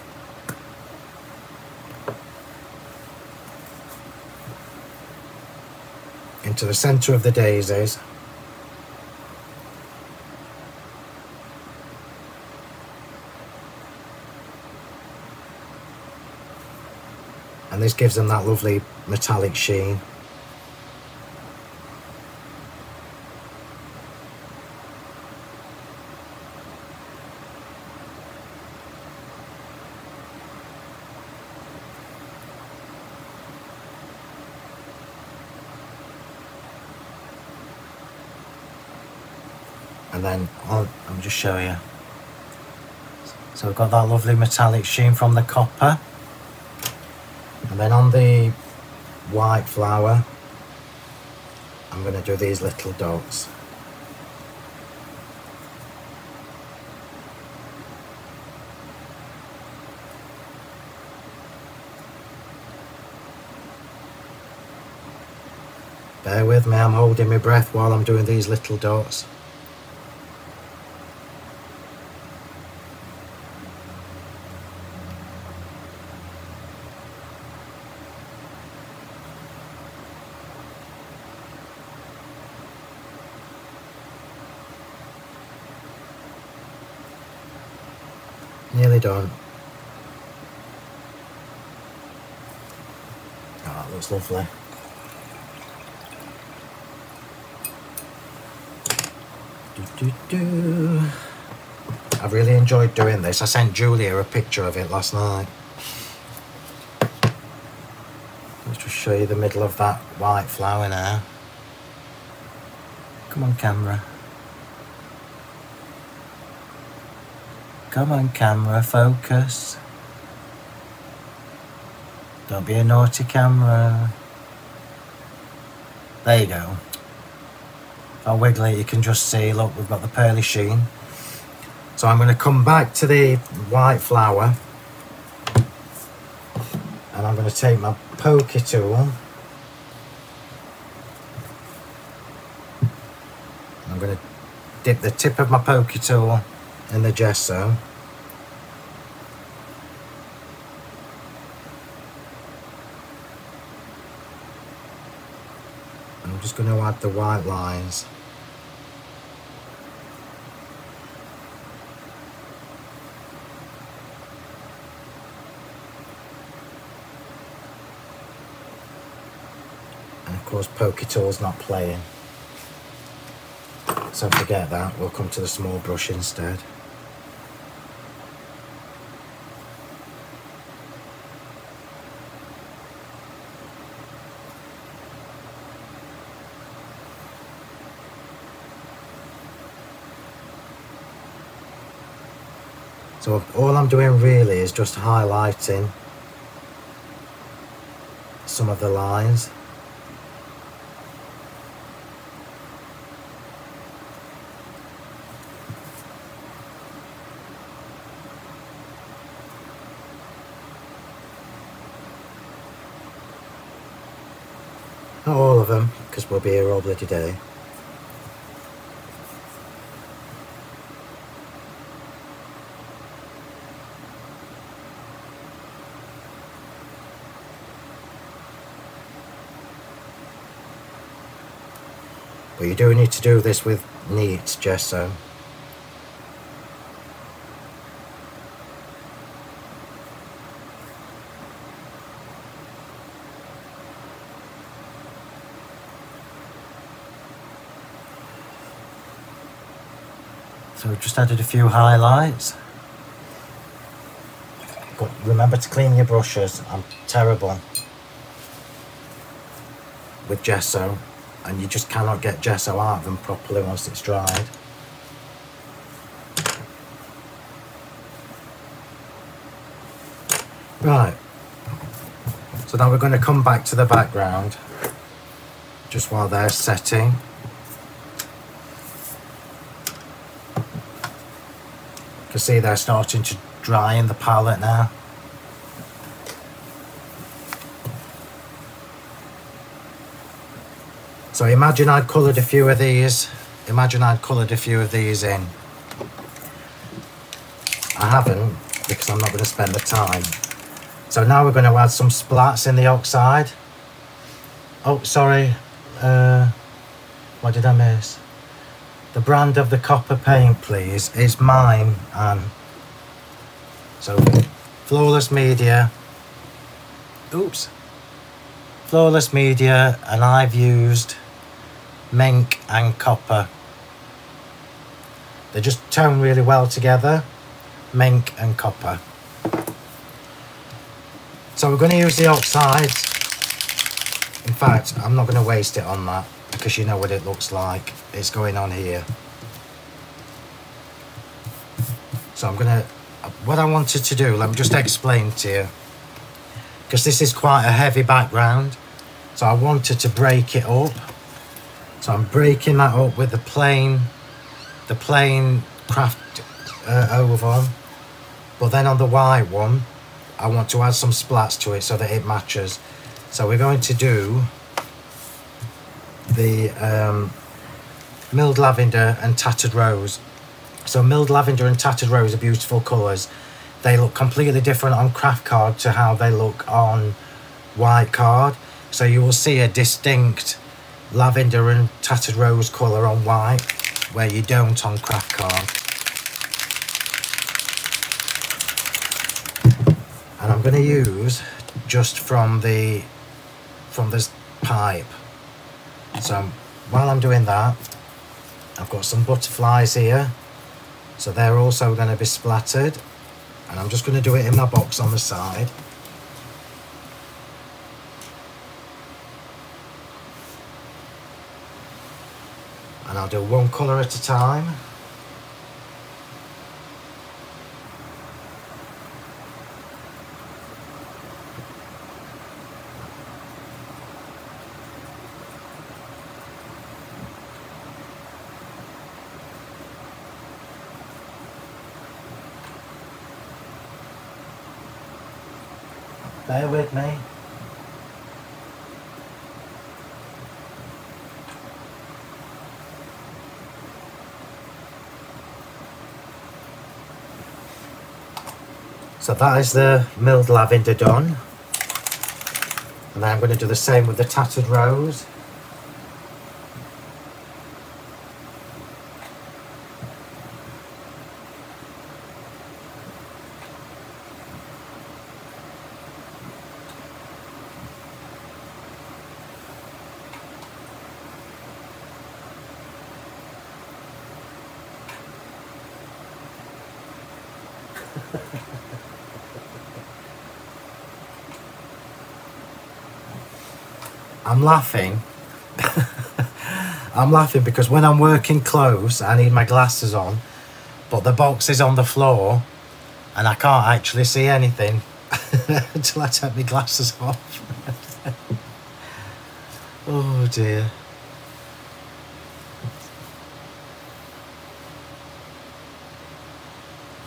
Into the centre of the daisies. And this gives them that lovely metallic sheen. And then I'll just show you. So we've got that lovely metallic sheen from the copper. And then on the white flower, I'm going to do these little dots. Bear with me, I'm holding my breath while I'm doing these little dots. Nearly done. Oh, that looks lovely. I've really enjoyed doing this. I sent Julia a picture of it last night. Let's just show you the middle of that white flower now. Come on, camera. Come on, camera, focus. Don't be a naughty camera. There you go. If I wiggle it, you can just see, look, we've got the pearly sheen. So I'm going to come back to the white flower. And I'm going to take my pokey tool. I'm going to dip the tip of my pokey tool in the gesso. I'm just going to add the white lines. And of course pokey tool's not playing. So forget that, we'll come to the small brush instead. So all I'm doing really is just highlighting some of the lines. Not all of them, because we'll be here all bloody day. But you do need to do this with neat gesso. So just added a few highlights. But remember to clean your brushes. I'm terrible with gesso, and you just cannot get gesso out of them properly once it's dried. Right, so now we're going to come back to the background just while they're setting. You can see they're starting to dry in the palette now. So imagine I'd coloured a few of these. Imagine I'd coloured a few of these in. I haven't, because I'm not going to spend the time. So now we're going to add some splats in the oxide. Oh, sorry. What did I miss? The brand of the copper paint, please, is mine, Anne. So, Flaless Media. Oops. Flaless Media, and I've used mink and copper. They just tone really well together. Mink and copper. So we're going to use the oxides. In fact, I'm not going to waste it on that, because you know what it looks like. It's going on here. So I'm going to, what I wanted to do, let me just explain to you, because this is quite a heavy background. So I wanted to break it up. So I'm breaking that up with the plain craft oval. But then on the white one, I want to add some splats to it so that it matches. So we're going to do the milled lavender and tattered rose. So milled lavender and tattered rose are beautiful colours. They look completely different on craft card to how they look on white card. So you will see a distinct lavender and tattered rose colour on white, where you don't on craft card. And I'm going to use just from this pipe. So while I'm doing that, I've got some butterflies here. So they're also going to be splattered. And I'm just going to do it in my box on the side. And I'll do one colour at a time. Bear with me. So that is the milled lavender done. And then I'm going to do the same with the tattered rose. I'm laughing. I'm laughing because when I'm working close, I need my glasses on, but the box is on the floor and I can't actually see anything until I take my glasses off. Oh dear.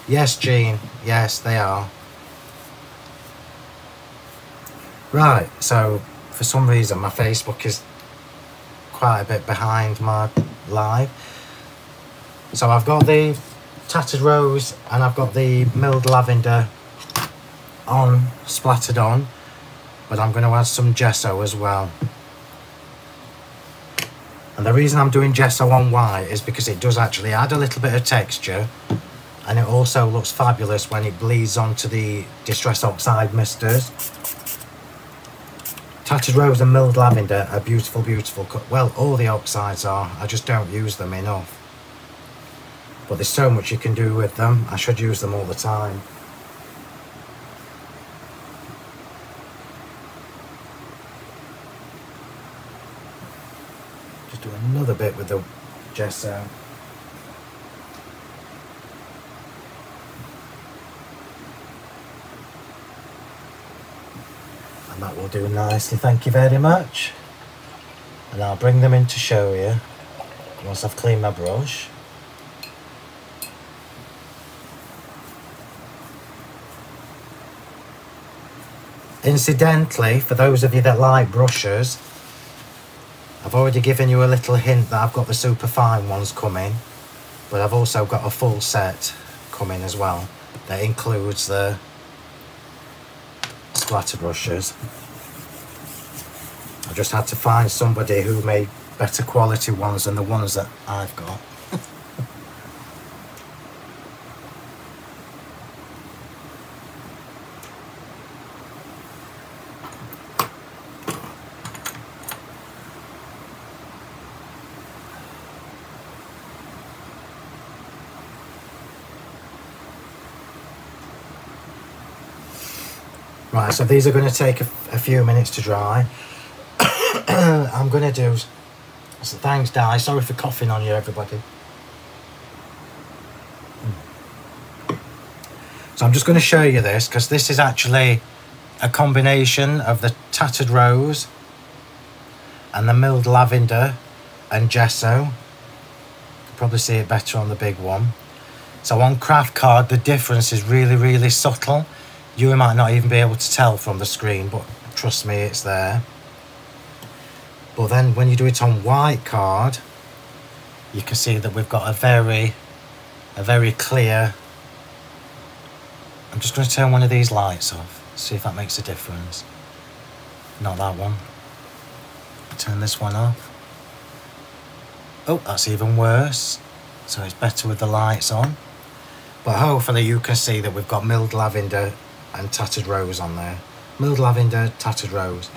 Yes, Jean. Yes, they are. Right, so for some reason my Facebook is quite a bit behind my live. So I've got the tattered rose and I've got the milled lavender on, splattered on, but I'm going to add some gesso as well. And the reason I'm doing gesso on white is because it does actually add a little bit of texture, and it also looks fabulous when it bleeds onto the Distress Oxide misters. Tattered rose and milled lavender are beautiful, beautiful. Well, all the oxides are. I just don't use them enough. but there's so much you can do with them. I should use them all the time. Just do another bit with the gesso. And that will do nicely, thank you very much. And I'll bring them in to show you once I've cleaned my brush. Incidentally, for those of you that like brushes, I've already given you a little hint that I've got the super fine ones coming, but I've also got a full set coming as well that includes the splatter brushes. I just had to find somebody who made better quality ones than the ones that I've got. Right, so these are going to take a few minutes to dry. I'm going to do... So thanks, Di. Sorry for coughing on you, everybody. So I'm just going to show you this, because this is actually a combination of the tattered rose and the milled lavender and gesso. You can probably see it better on the big one. So on craft card, the difference is really, really subtle. You might not even be able to tell from the screen, but trust me, it's there. But then when you do it on white card, you can see that we've got a very clear... I'm just going to turn one of these lights off, see if that makes a difference. Not that one. Turn this one off. Oh, that's even worse. So it's better with the lights on. But hopefully you can see that we've got milled lavender and tattered rose on there. Milled lavender, tattered rose.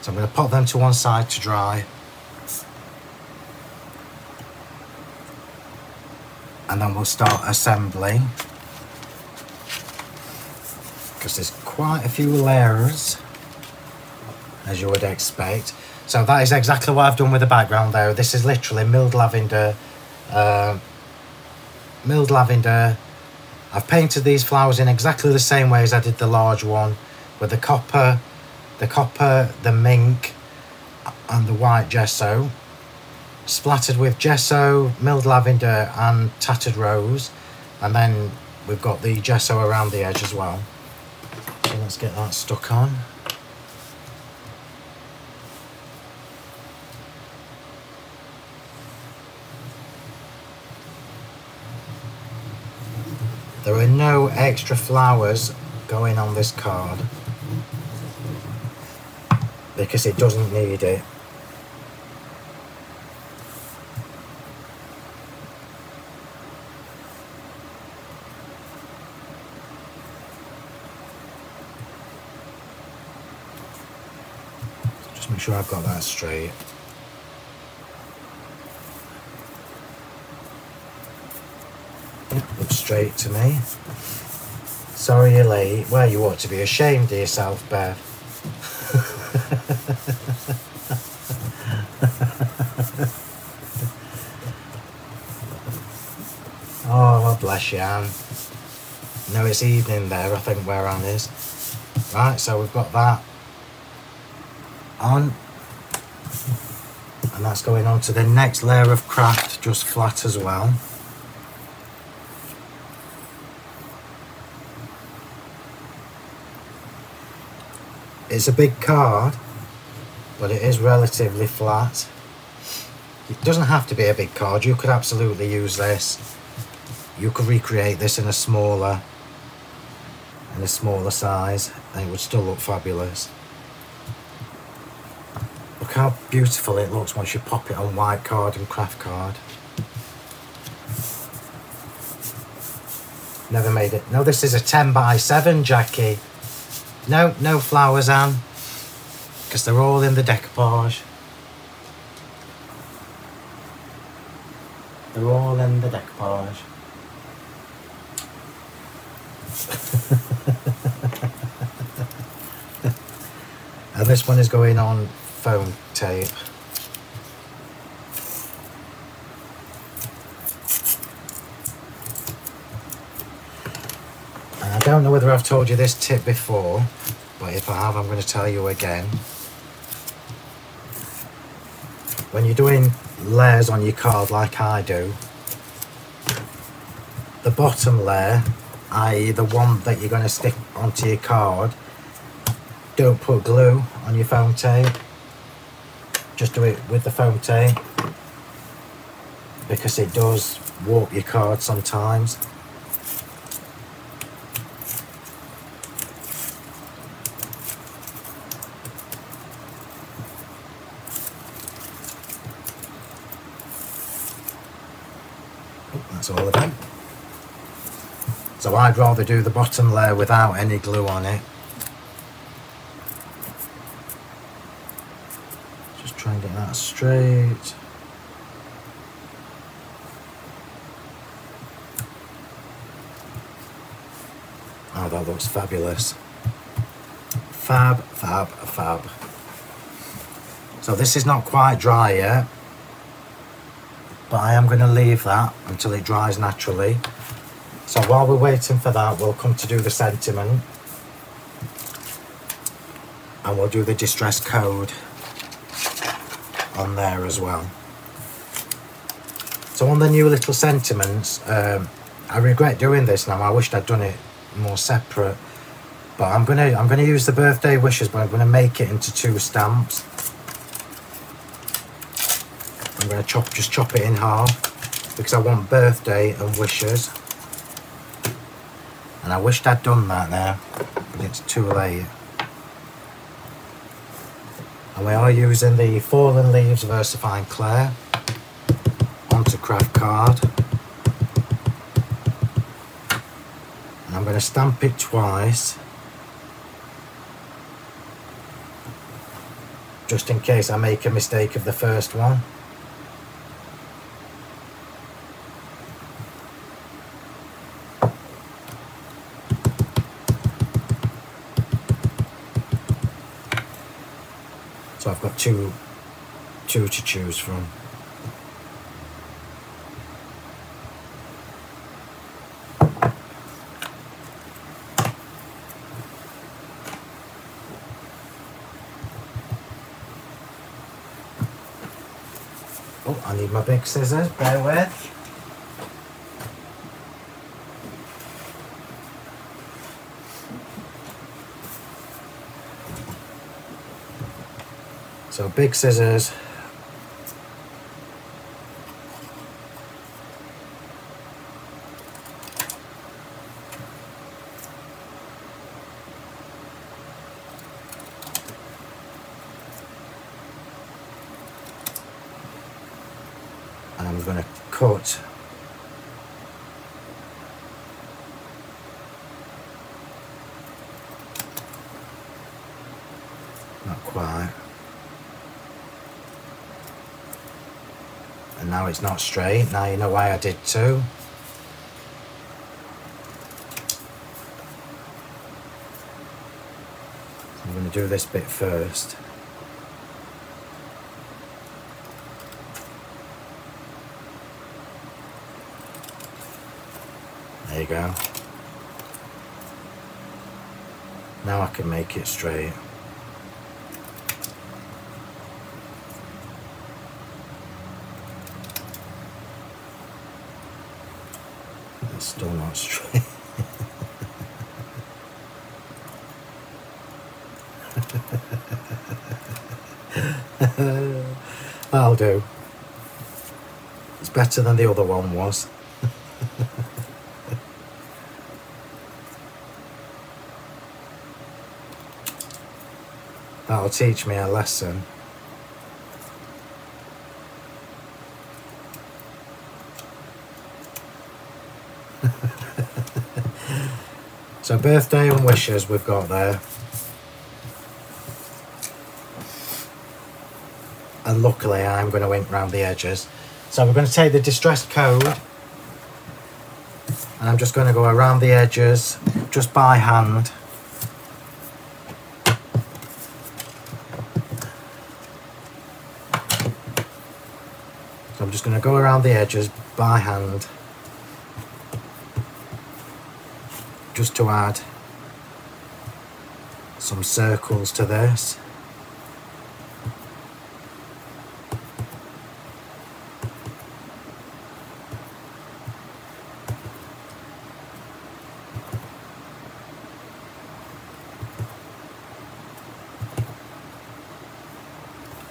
So I'm going to pop them to one side to dry. And then we'll start assembling. Because there's quite a few layers, as you would expect. So that is exactly what I've done with the background there. This is literally milled lavender. Milled lavender. I've painted these flowers in exactly the same way as I did the large one, with the copper, the mink, and the white gesso. Splattered with gesso, milled lavender, and tattered rose. And then we've got the gesso around the edge as well. So let's get that stuck on. There are no extra flowers going on this card because it doesn't need it. Just make sure I've got that straight. Looks straight to me. Sorry you're late. Well, you ought to be ashamed of yourself, Bev. Oh, well, bless you, Anne. No, it's evening there, I think, where Anne is. Right, so we've got that on. And that's going on to the next layer of craft, just flat as well. It's a big card, but it is relatively flat. It doesn't have to be a big card. You could absolutely use this. You could recreate this in a smaller size, and it would still look fabulous. Look how beautiful it looks once you pop it on white card and craft card. Never made it. No, this is a 10 by 7, Jackie. No flowers, Anne, because they're all in the decoupage. They're all in the decoupage. And this one is going on foam tape. And I don't know whether I've told you this tip before, but if I have, I'm going to tell you again. When you're doing layers on your card like I do, the bottom layer, i.e. the one that you're going to stick onto your card, don't put glue on your foam tape. Just do it with the foam tape, because it does warp your card sometimes. That's all of them. So I'd rather do the bottom layer without any glue on it. Just try and get that straight. Oh, that looks fabulous. Fab, fab, fab. So this is not quite dry yet, but I am going to leave that until it dries naturally. So while we're waiting for that, we'll come to do the sentiment, and we'll do the distress code on there as well. So on the new little sentiments, I regret doing this now. I wished I'd done it more separate, but I'm gonna use the birthday wishes, but I'm gonna make it into 2 stamps. I'm going to just chop it in half, because I want birthday and wishes. And I wished I'd done that now, but it's too late. And we are using the Fallen Leaves Versafine Clay onto craft card. And I'm going to stamp it twice, just in case I make a mistake of the first one. So I've got two to choose from. Oh, I need my big scissors, bear with. So big scissors. And I'm going to cut not quite. And now it's not straight. Now you know why I did 2. I'm going to do this bit first. There you go. Now I can make it straight. It's still not straight. I'll do. It's better than the other one was. That'll teach me a lesson. So birthday and wishes we've got there. And luckily I'm going to ink around the edges. So we're going to take the distress code, and I'm just going to go around the edges just by hand. So I'm just going to go around the edges by hand, just to add some circles to this.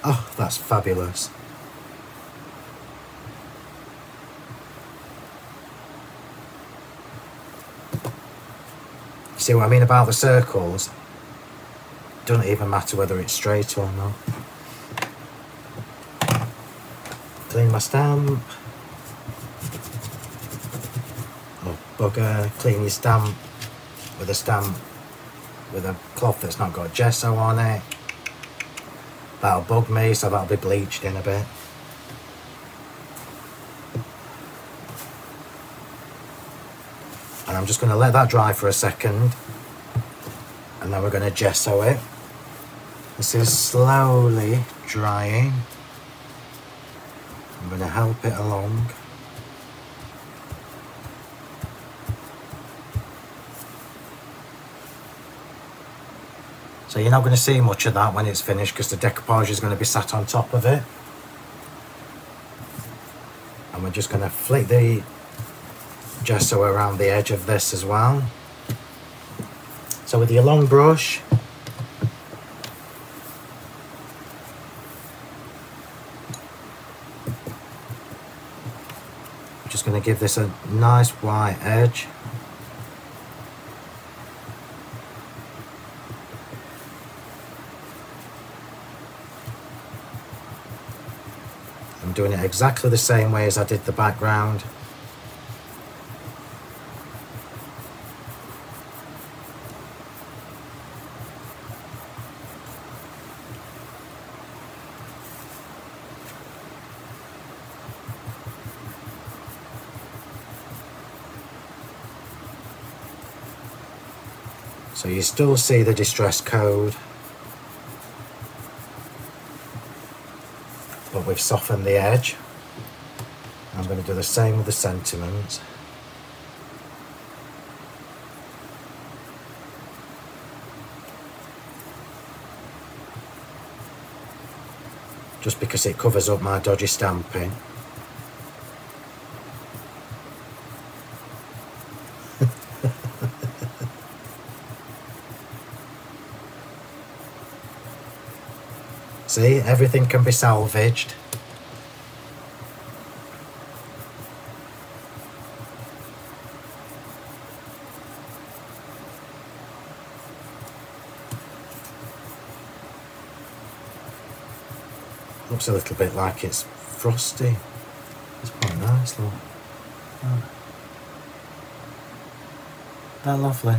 Oh, that's fabulous. See what I mean about the circles? Doesn't even matter whether it's straight or not. Clean my stamp. Oh, bugger. Clean your stamp with a cloth that's not got gesso on it. That'll bug me, so that'll be bleached in a bit. And I'm just going to let that dry for a second, and then we're going to gesso it. This is slowly drying. I'm going to help it along. So you're not going to see much of that when it's finished, because the decoupage is going to be sat on top of it. And we're just going to flick the gesso around the edge of this as well. So with your long brush, I'm just going to give this a nice white edge. I'm doing it exactly the same way as I did the background. So you still see the distress code, but we've softened the edge. I'm going to do the same with the sentiment. Just because it covers up my dodgy stamping. See, everything can be salvaged. Looks a little bit like it's frosty. It's quite nice, look. Oh. They're lovely.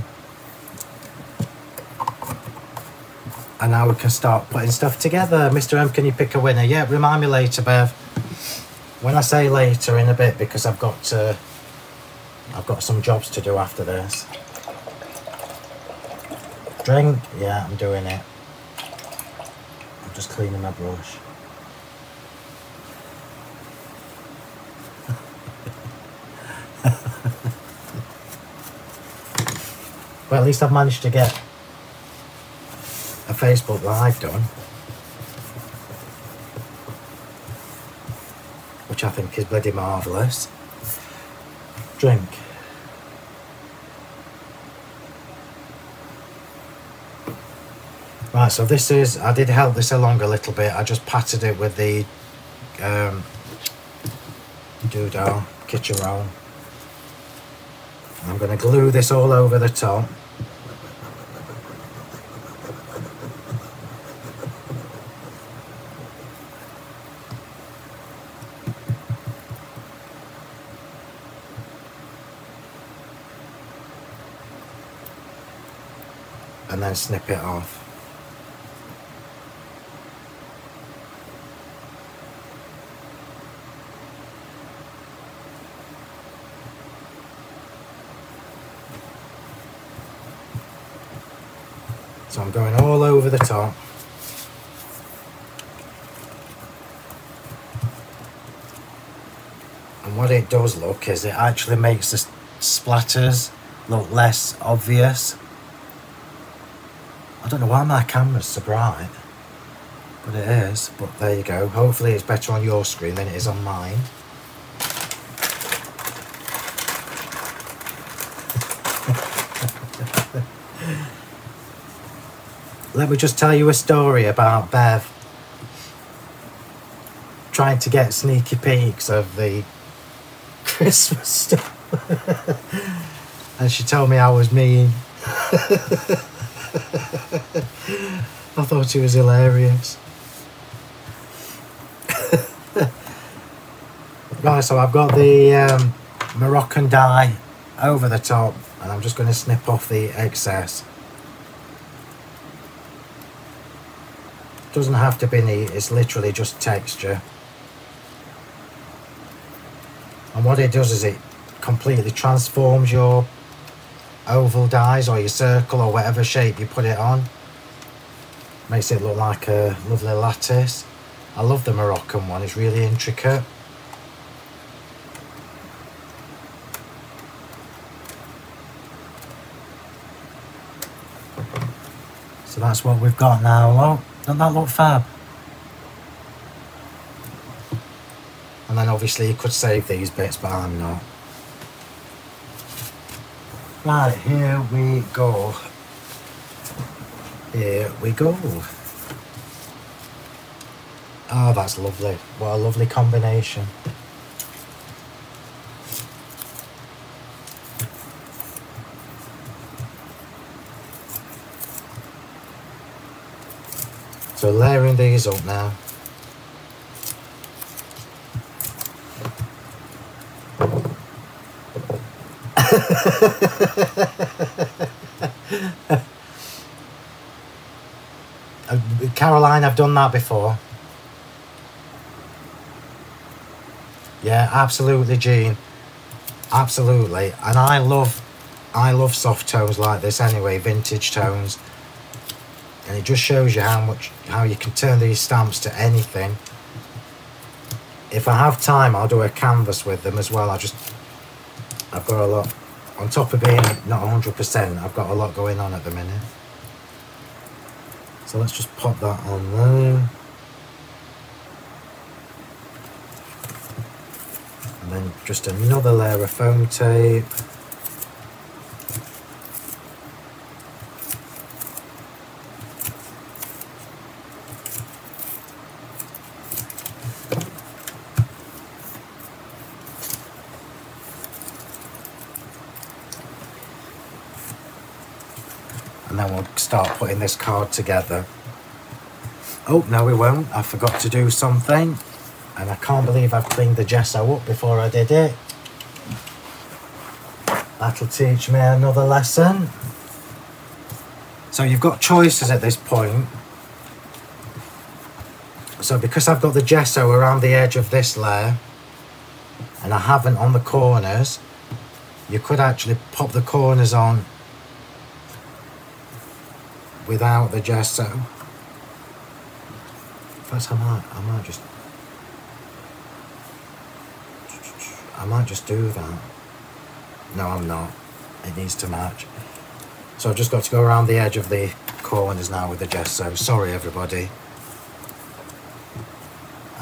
And now we can start putting stuff together. Mr. M, can you pick a winner? Yeah, remind me later, Bev. When I say later, in a bit, because I've got some jobs to do after this. Drink? Yeah, I'm doing it. I'm just cleaning my brush. Well, at least I've managed to get a Facebook Live done, which I think is bloody marvellous. Drink. Right, so this is, I did help this along a little bit. I just patted it with the Doodle kitchen roll. I'm going to glue this all over the top. And then snip it off. So I'm going all over the top. And what it does look is it actually makes the splatters look less obvious. I don't know why my camera's so bright, but it is. But there you go. Hopefully it's better on your screen than it is on mine. Let me just tell you a story about Bev trying to get sneaky peeks of the Christmas stuff. And she told me I was mean. I thought it was hilarious. Right, so I've got the Moroccan dye over the top, and I'm just going to snip off the excess. Doesn't have to be neat, it's literally just texture. And what it does is it completely transforms your oval dies or your circle or whatever shape you put it on. Makes it look like a lovely lattice. I love the Moroccan one, it's really intricate. So that's what we've got now. Look, doesn't that look fab? And then obviously you could save these bits, but I'm not. Right, here we go. Here we go. Oh, that's lovely. What a lovely combination. So layering these up now. Caroline, I've done that before. Yeah, absolutely, Jean. Absolutely. And I love soft tones like this anyway, vintage tones. And it just shows you how you can turn these stamps to anything. If I have time, I'll do a canvas with them as well. I've got a lot, on top of being not 100%, I've got a lot going on at the minute. So let's just pop that on there. And then just another layer of foam tape. And then we'll start putting this card together. Oh, no we won't. I forgot to do something. And I can't believe I've cleaned the gesso up before I did it. That'll teach me another lesson. So you've got choices at this point. So because I've got the gesso around the edge of this layer, and I haven't on the corners, you could actually pop the corners on without the gesso. First, I might just do that. No, I'm not. It needs to match. So I've just got to go around the edge of the corners now with the gesso. Sorry, everybody.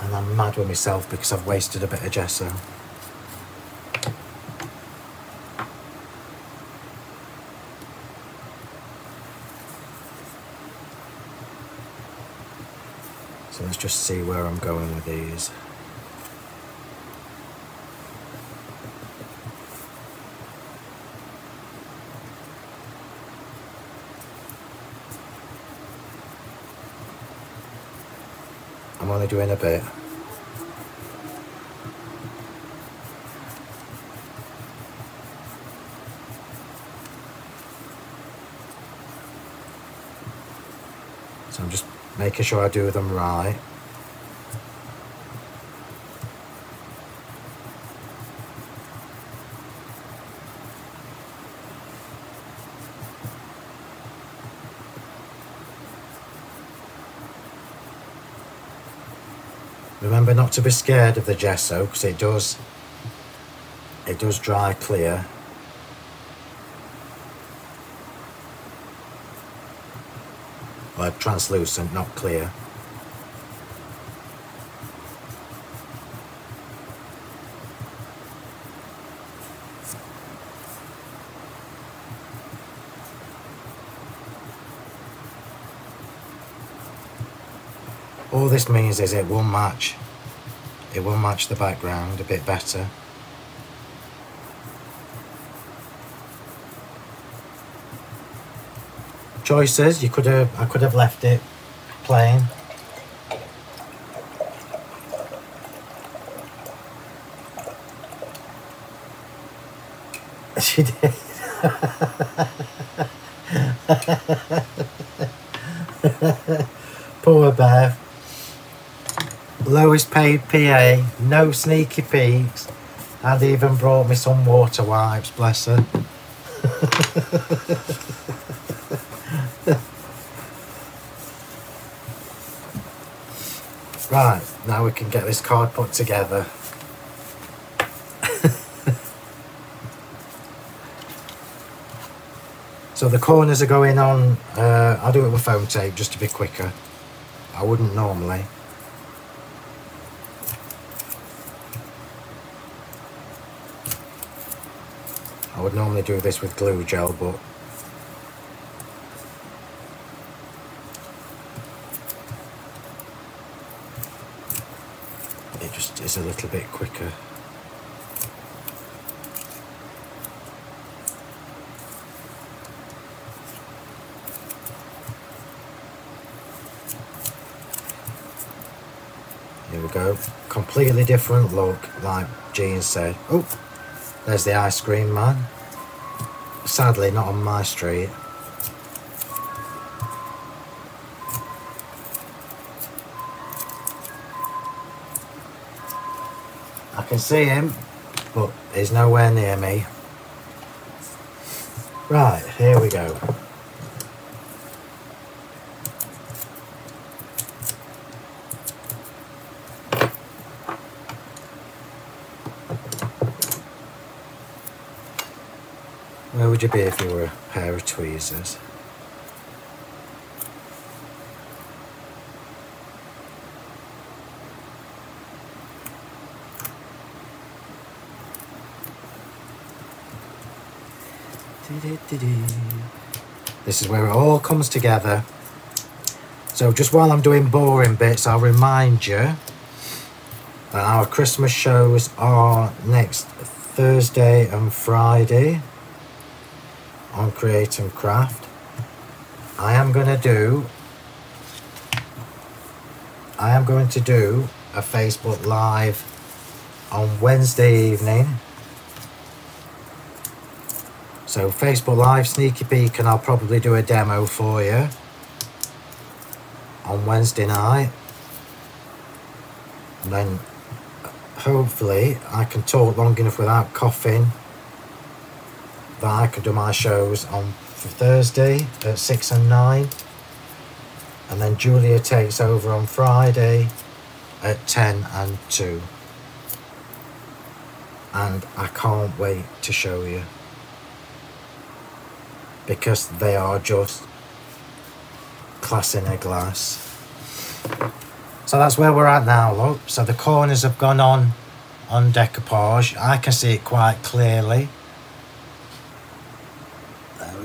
And I'm mad with myself because I've wasted a bit of gesso. So let's just see where I'm going with these. I'm only doing a bit. So I'm just making sure I do them right. Remember not to be scared of the gesso, because it does dry clear. Well, translucent, not clear. All this means is it will match the background a bit better. Choices, I could have left it plain. She did. Poor Bev. Lowest paid PA, no sneaky peeks, and even brought me some water wipes, bless her. Right, now we can get this card put together. So the corners are going on, I'll do it with foam tape just to be quicker. I wouldn't normally. I would normally do this with glue gel, but it just is a little bit quicker. Here we go. Completely different look, like Jean said. Oh, there's the ice cream man. Sadly, not on my street. I can see him, but he's nowhere near me. Right, here we go. Where would you be if you were a pair of tweezers? This is where it all comes together. So just while I'm doing boring bits, I'll remind you that our Christmas shows are next Thursday and Friday on Create and Craft. I am going to do a Facebook Live on Wednesday evening. So Facebook Live, sneaky peek, and I'll probably do a demo for you on Wednesday night. And then hopefully I can talk long enough without coughing that I can do my shows on Thursday at 6 and 9, and then Julia takes over on Friday at 10 and 2, and I can't wait to show you because they are just class in a glass. So that's where we're at now, look. So the corners have gone on decoupage. I can see it quite clearly.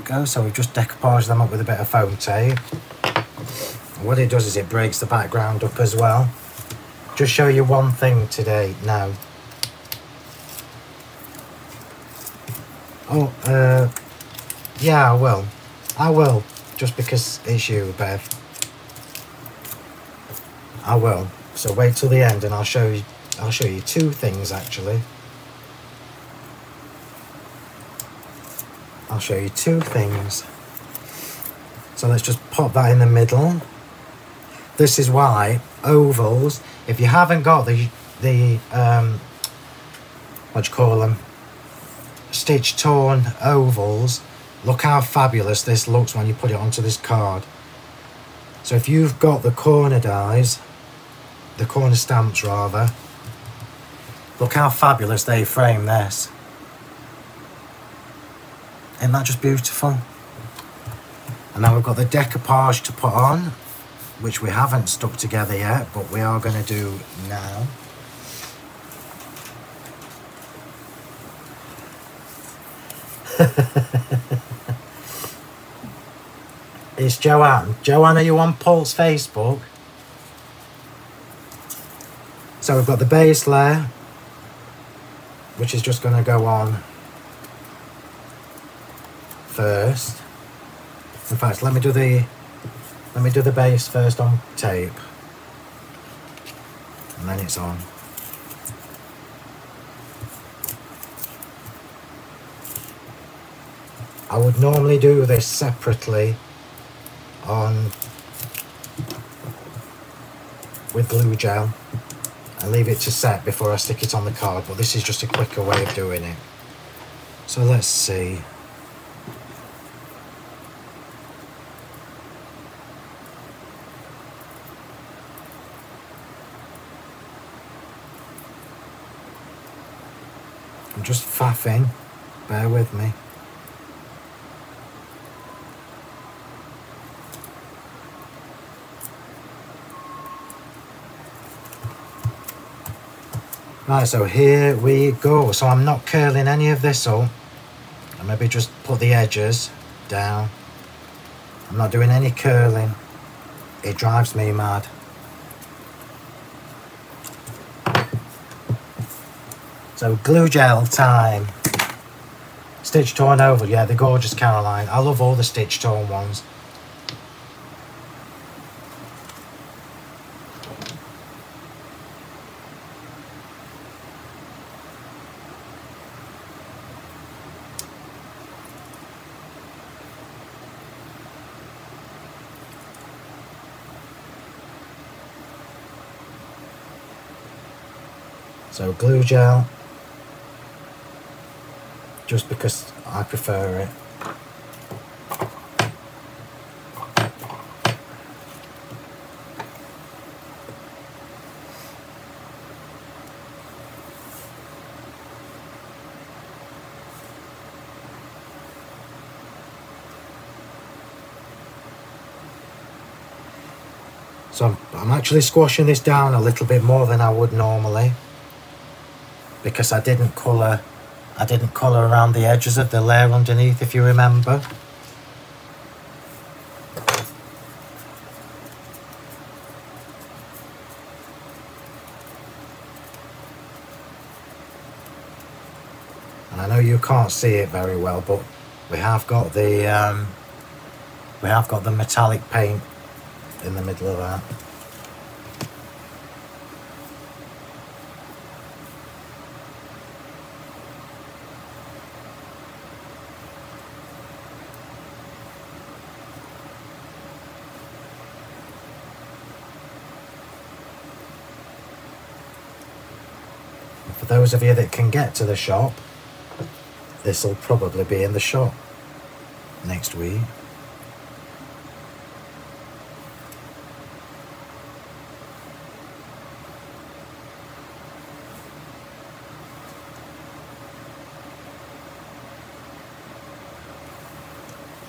Go. So we've just decoupaged them up with a bit of foam tape. And what it does is it breaks the background up as well. Just show you one thing today now. Oh, yeah, I will, just because it's you, Bev. I will. So wait till the end and I'll show you two things actually. I'll show you two things. So let's just pop that in the middle. This is why ovals, if you haven't got the what do you call them, stitch torn ovals, look how fabulous this looks when you put it onto this card. So if you've got the corner dies, the corner stamps rather. Look how fabulous they frame this. Isn't that just beautiful? And now we've got the decoupage to put on, which we haven't stuck together yet, but we are going to do now. It's Joanne. Joanne, are you on Paul's Facebook? So we've got the base layer, which is just going to go on first. In fact, let me do the base first on tape, and then it's on. I would normally do this separately with glue gel and leave it to set before I stick it on the card, but this is just a quicker way of doing it. So let's see. I'm just faffing, bear with me. Right, so here we go. So I'm not curling any of this up. I maybe just put the edges down. I'm not doing any curling. It drives me mad. So glue gel time. Stitch torn over, yeah, the gorgeous Caroline. I love all the stitch torn ones. So glue gel, just because I prefer it. So I'm actually squashing this down a little bit more than I would normally, because I didn't colour around the edges of the layer underneath, if you remember. And I know you can't see it very well, but we have got the metallic paint in the middle of that. For those of you that can get to the shop, this will probably be in the shop next week.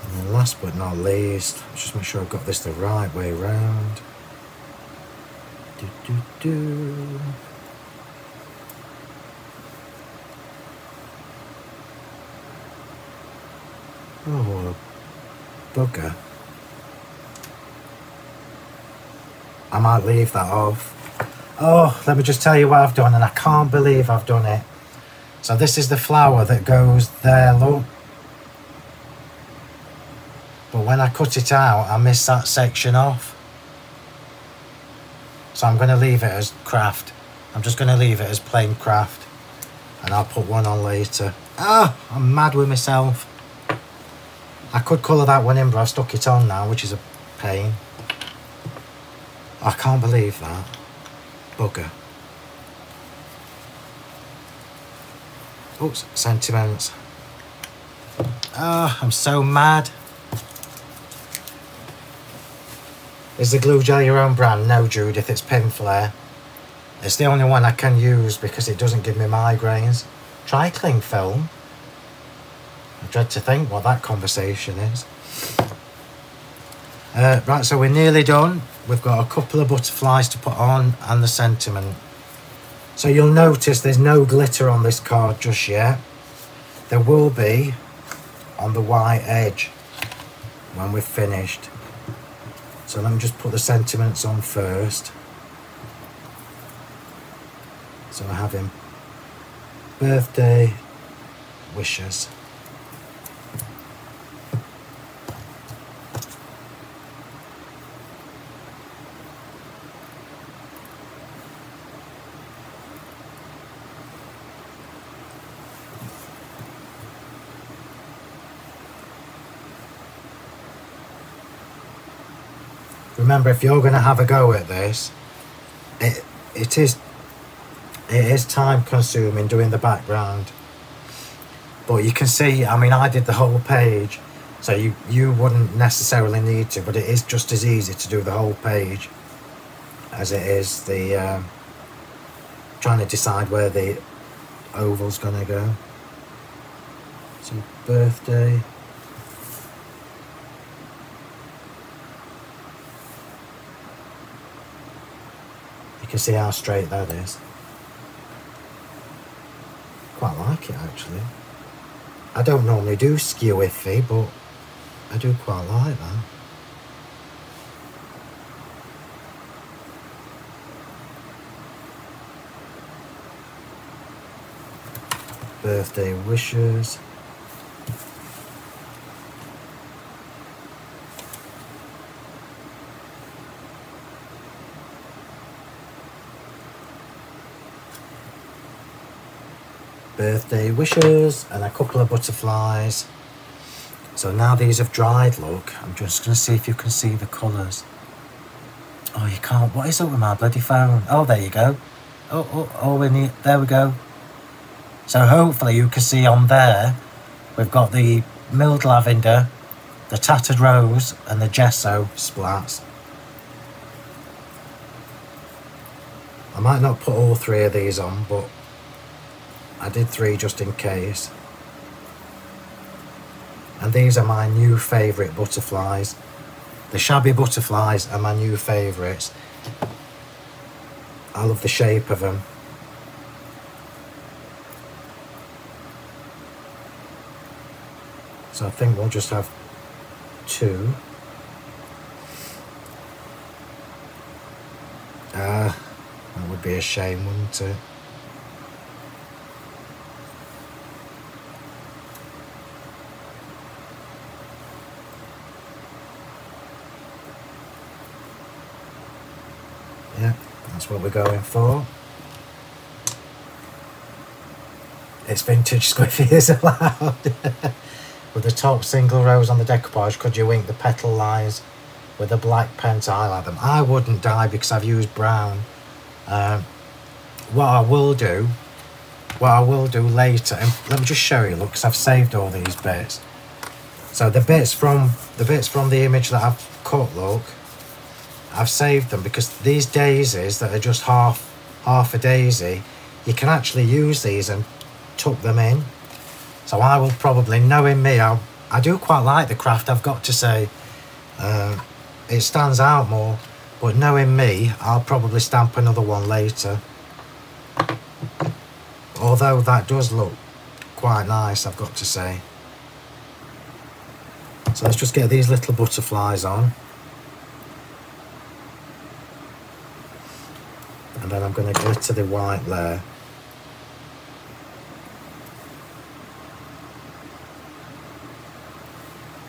And then last but not least, let's just make sure I've got this the right way round. Oh, bugger. I might leave that off. Oh, let me just tell you what I've done, and I can't believe I've done it. So this is the flower that goes there, look. But when I cut it out, I missed that section off. So I'm going to leave it as craft. I'm just going to leave it as plain craft. And I'll put one on later. Ah, I'm mad with myself. I could colour that one in, but I've stuck it on now, which is a pain. I can't believe that. Bugger. Oops, sentiments. Ah, I'm so mad. Is the glue gel your own brand? No, Judith, it's Pin Flare. It's the only one I can use because it doesn't give me migraines. Tri-cling film. I dread to think what that conversation is. Right, so we're nearly done. We've got a couple of butterflies to put on and the sentiment. So you'll notice there's no glitter on this card just yet. There will be on the white edge when we've finished. So let me just put the sentiments on first. So we're having birthday wishes. Remember, if you're going to have a go at this, it is time consuming doing the background. But you can see, I mean, I did the whole page, so you wouldn't necessarily need to, but it is just as easy to do the whole page as it is the trying to decide where the oval's going to go. So birthday. You can see how straight that is. Quite like it actually. I don't normally do skew iffy, but I do quite like that. Birthday wishes. Birthday wishes and a couple of butterflies. So now these have dried, look. I'm just going to see if you can see the colours. Oh, you can't. What is up with my bloody phone? Oh, there you go. There we go. So hopefully you can see on there, we've got the milled lavender, the tattered rose and the gesso splats. I might not put all three of these on, but I did three just in case. And these are my new favourite butterflies. The shabby butterflies are my new favourites. I love the shape of them. So I think we'll just have two. That would be a shame, wouldn't it? Yeah, that's what we're going for. It's vintage squiffy is allowed. With the top single rose on the decoupage, could you ink the petal lines with a black pen to highlight them? I wouldn't, die, because I've used brown. What I will do later, and let me just show you, look, because I've saved all these bits. So the bits from the image that I've cut, look, I've saved them because these daisies that are just half a daisy, you can actually use these and tuck them in. So I will probably, knowing me, I do quite like the craft, I've got to say. It stands out more, but knowing me, I'll probably stamp another one later. Although that does look quite nice, I've got to say. So let's just get these little butterflies on. And then I'm going to glitter the white layer.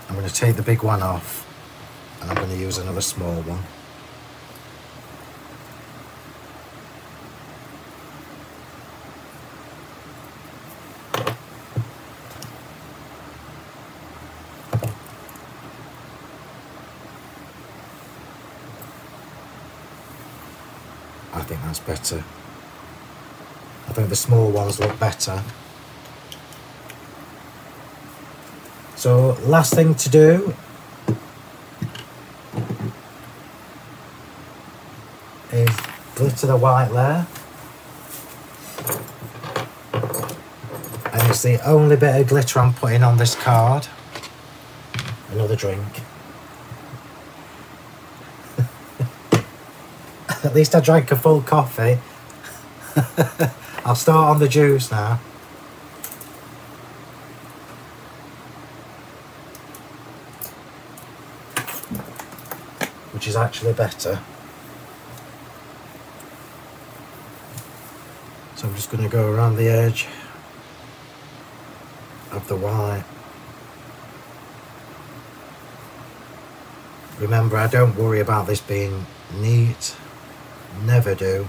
I'm going to take the big one off and I'm going to use another small one. I think that's better. I think the small ones look better. So last thing to do is glitter the white layer. And it's the only bit of glitter I'm putting on this card. Another drink. At least I drank a full coffee. I'll start on the juice now. Which is actually better. So I'm just going to go around the edge of the white. Remember, I don't worry about this being neat. Never do.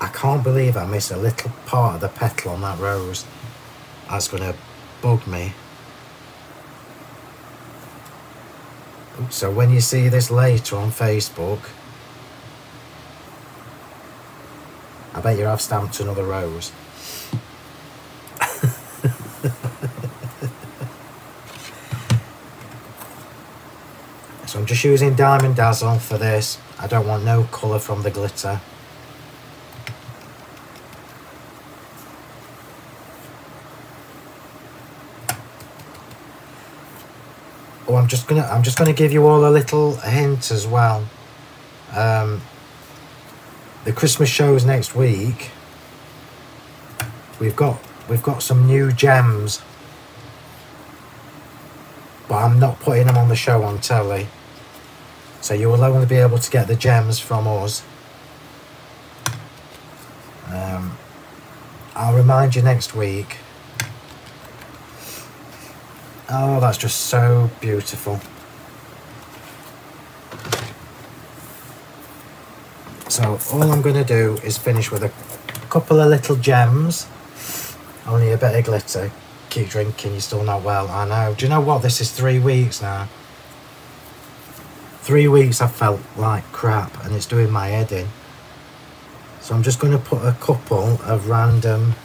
I can't believe I missed a little part of the petal on that rose. That's going to bug me. So when you see this later on Facebook, I bet you have stamped another rose. So I'm just using Diamond Dazzle for this. I don't want no colour from the glitter. Oh, I'm just gonna give you all a little hint as well. The Christmas shows next week. We've got some new gems, but I'm not putting them on the show on telly. So you will only be able to get the gems from us. I'll remind you next week. Oh, that's just so beautiful. So all I'm going to do is finish with a couple of little gems. Only a bit of glitter. Keep drinking, you're still not well. I know. Do you know what? This is 3 weeks now. 3 weeks I've felt like crap and it's doing my head in. So I'm just going to put a couple of random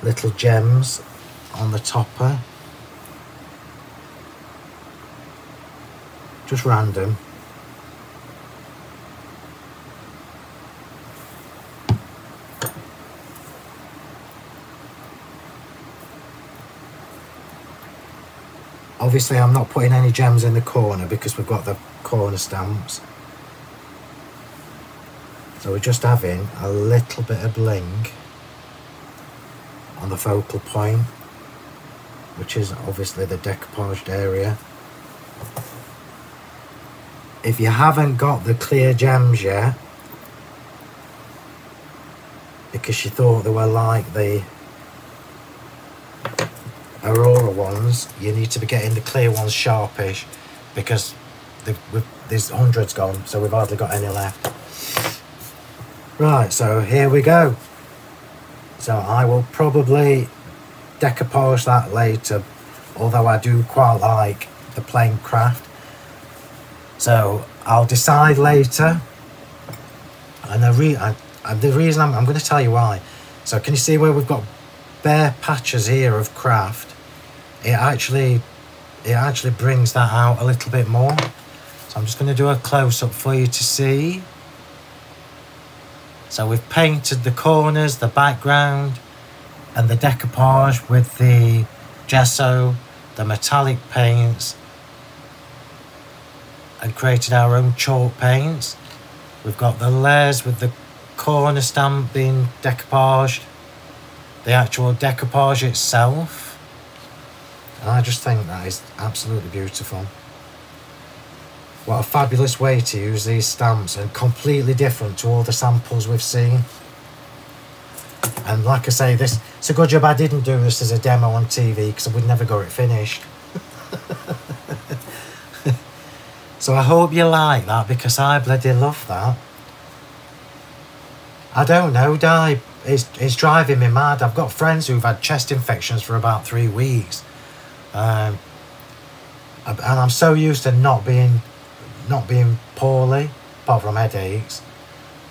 little gems on the topper. Just random. Obviously I'm not putting any gems in the corner because we've got the corner stamps. So we're just having a little bit of bling on the focal point, which is obviously the decoupaged area. If you haven't got the clear gems yet, because you thought they were like the Aurora ones, you need to be getting the clear ones sharpish, because there's hundreds gone, so we've hardly got any left. Right, so here we go. So I will probably decoupage that later, although I do quite like the plain craft. So I'll decide later, and the reason I'm going to tell you why. So can you see where we've got bare patches here of craft? It actually brings that out a little bit more. So I'm just going to do a close-up for you to see. So we've painted the corners, the background, and the decoupage with the gesso, the metallic paints, and created our own chalk paints. We've got the layers with the corner stamp being decoupaged, the actual decoupage itself. And I just think that is absolutely beautiful. What a fabulous way to use these stamps, and completely different to all the samples we've seen. And like I say, it's a good job I didn't do this as a demo on TV, because I would never got it finished. So I hope you like that, because I bloody love that. I don't know, Di, it's driving me mad. I've got friends who've had chest infections for about 3 weeks. And I'm so used to not being poorly, apart from headaches.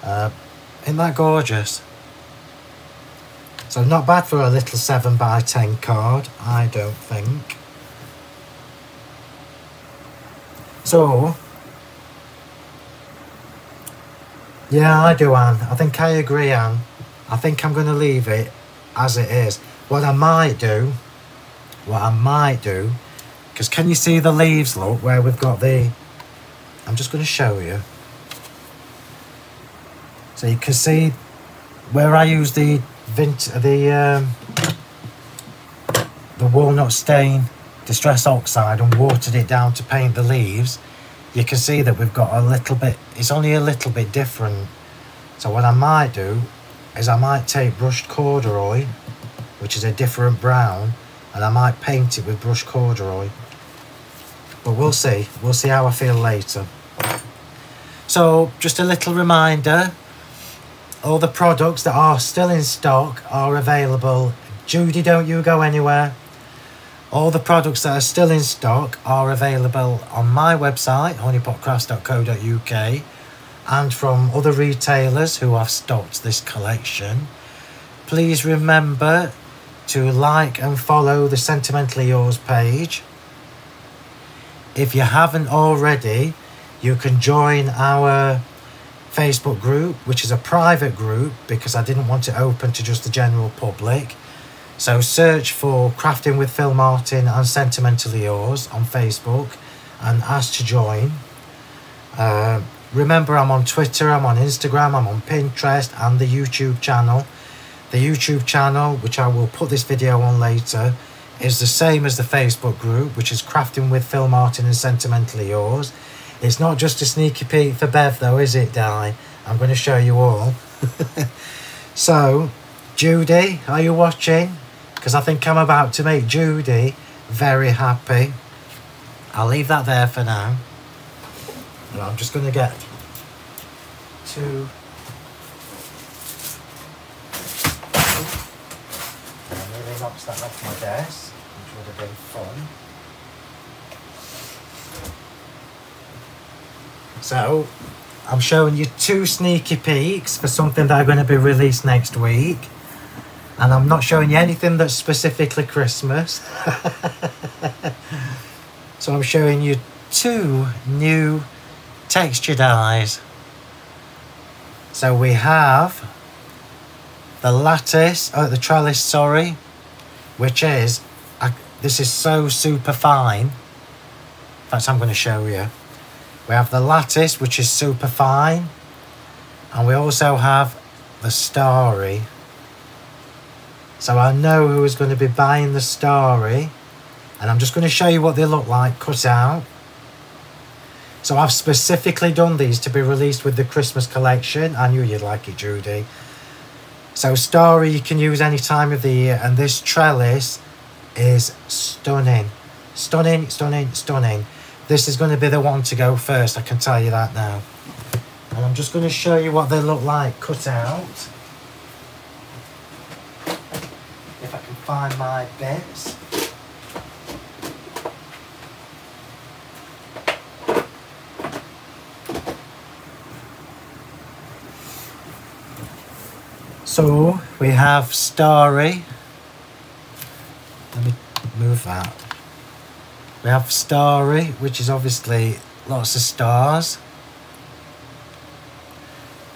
Isn't that gorgeous? So not bad for a little 7x10 card, I don't think. So, yeah, I do, Anne. I think I agree, Anne. I think I'm going to leave it as it is. What I might do, because can you see the leaves, look, where we've got the... I'm just going to show you. So you can see where I use the walnut stain Distress Oxide and watered it down to paint the leaves. You can see that we've got a little bit, it's only a little bit different. So what I might do is I might take brushed corduroy, which is a different brown, and I might paint it with brushed corduroy. But we'll see how I feel later. So just a little reminder, all the products that are still in stock are available. Judy, don't you go anywhere. All the products that are still in stock are available on my website, honeypotcrafts.co.uk, and from other retailers who have stocked this collection. Please remember to like and follow the Sentimentally Yours page. If you haven't already, you can join our Facebook group, which is a private group because I didn't want it open to just the general public. So search for Crafting with Phill Martin and Sentimentally Yours on Facebook and ask to join. Remember, I'm on Twitter, I'm on Instagram, I'm on Pinterest and the YouTube channel. The YouTube channel, which I will put this video on later, is the same as the Facebook group, which is Crafting with Phill Martin and Sentimentally Yours. It's not just a sneaky peek for Bev though, is it, Di? I'm going to show you all. So, Judy, are you watching? Because I think I'm about to make Judy very happy. I'll leave that there for now. And I'm just going to get two... I nearly knocked that off my desk, which would have been fun. So, I'm showing you two sneaky peeks for something that are going to be released next week. And I'm not showing you anything that's specifically Christmas. So I'm showing you two new texture dyes. So we have the the trellis, sorry, which is, this is so super fine. In fact, I'm going to show you. We have the lattice, which is super fine, and we also have the starry. So I know who is going to be buying the starry, and I'm just going to show you what they look like cut out. So I've specifically done these to be released with the Christmas collection. I knew you'd like it, Judy. So starry you can use any time of the year, and this trellis is stunning. Stunning, stunning, stunning. This is going to be the one to go first, I can tell you that now. And I'm just going to show you what they look like cut out. If I can find my bits. So we have starry. Let me move that. We have starry, which is obviously lots of stars.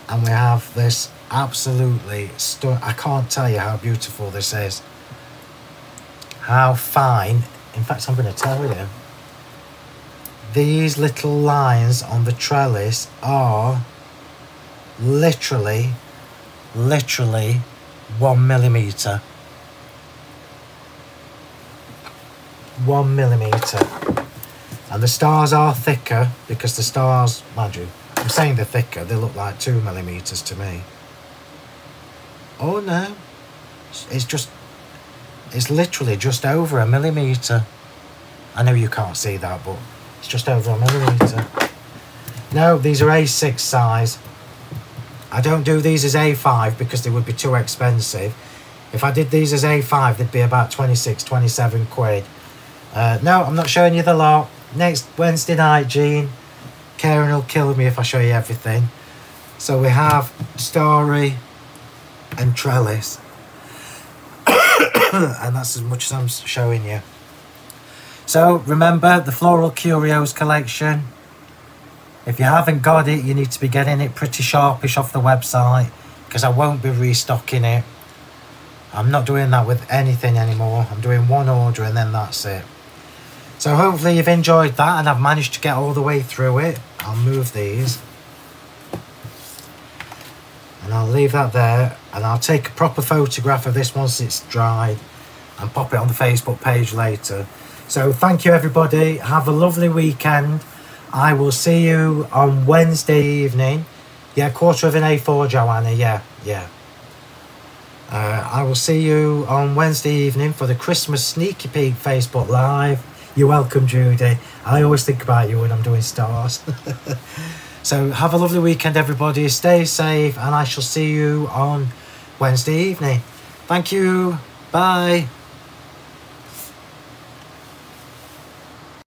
And we have this absolutely stunning. I can't tell you how beautiful this is. How fine. In fact, I'm going to tell you. These little lines on the trellis are literally 1 millimetre. 1 millimetre. And the stars are thicker because the stars, mind you, I'm saying they're thicker, they look like 2 millimetres to me. Oh no, it's literally just over 1 millimetre. I know you can't see that, but it's just over 1 millimetre. No, these are A6 size. I don't do these as A5 because they would be too expensive. If I did these as A5, they'd be about 26, 27 quid. No, I'm not showing you the lot. Next Wednesday night, Jean. Karen will kill me if I show you everything. So we have starry and trellis. And that's as much as I'm showing you. So remember the Floral Curios collection. If you haven't got it, you need to be getting it pretty sharpish off the website, because I won't be restocking it. I'm not doing that with anything anymore. I'm doing one order and then that's it. So hopefully you've enjoyed that and I've managed to get all the way through it. I'll move these. And I'll leave that there, and I'll take a proper photograph of this once it's dried and pop it on the Facebook page later. So thank you everybody, have a lovely weekend. I will see you on Wednesday evening. Yeah, quarter of an A4, Joanna, yeah. I will see you on Wednesday evening for the Christmas Sneaky Peek Facebook Live. You're welcome, Judy. I always think about you when I'm doing stars. So have a lovely weekend everybody, stay safe, and I shall see you on Wednesday evening. Thank you, bye.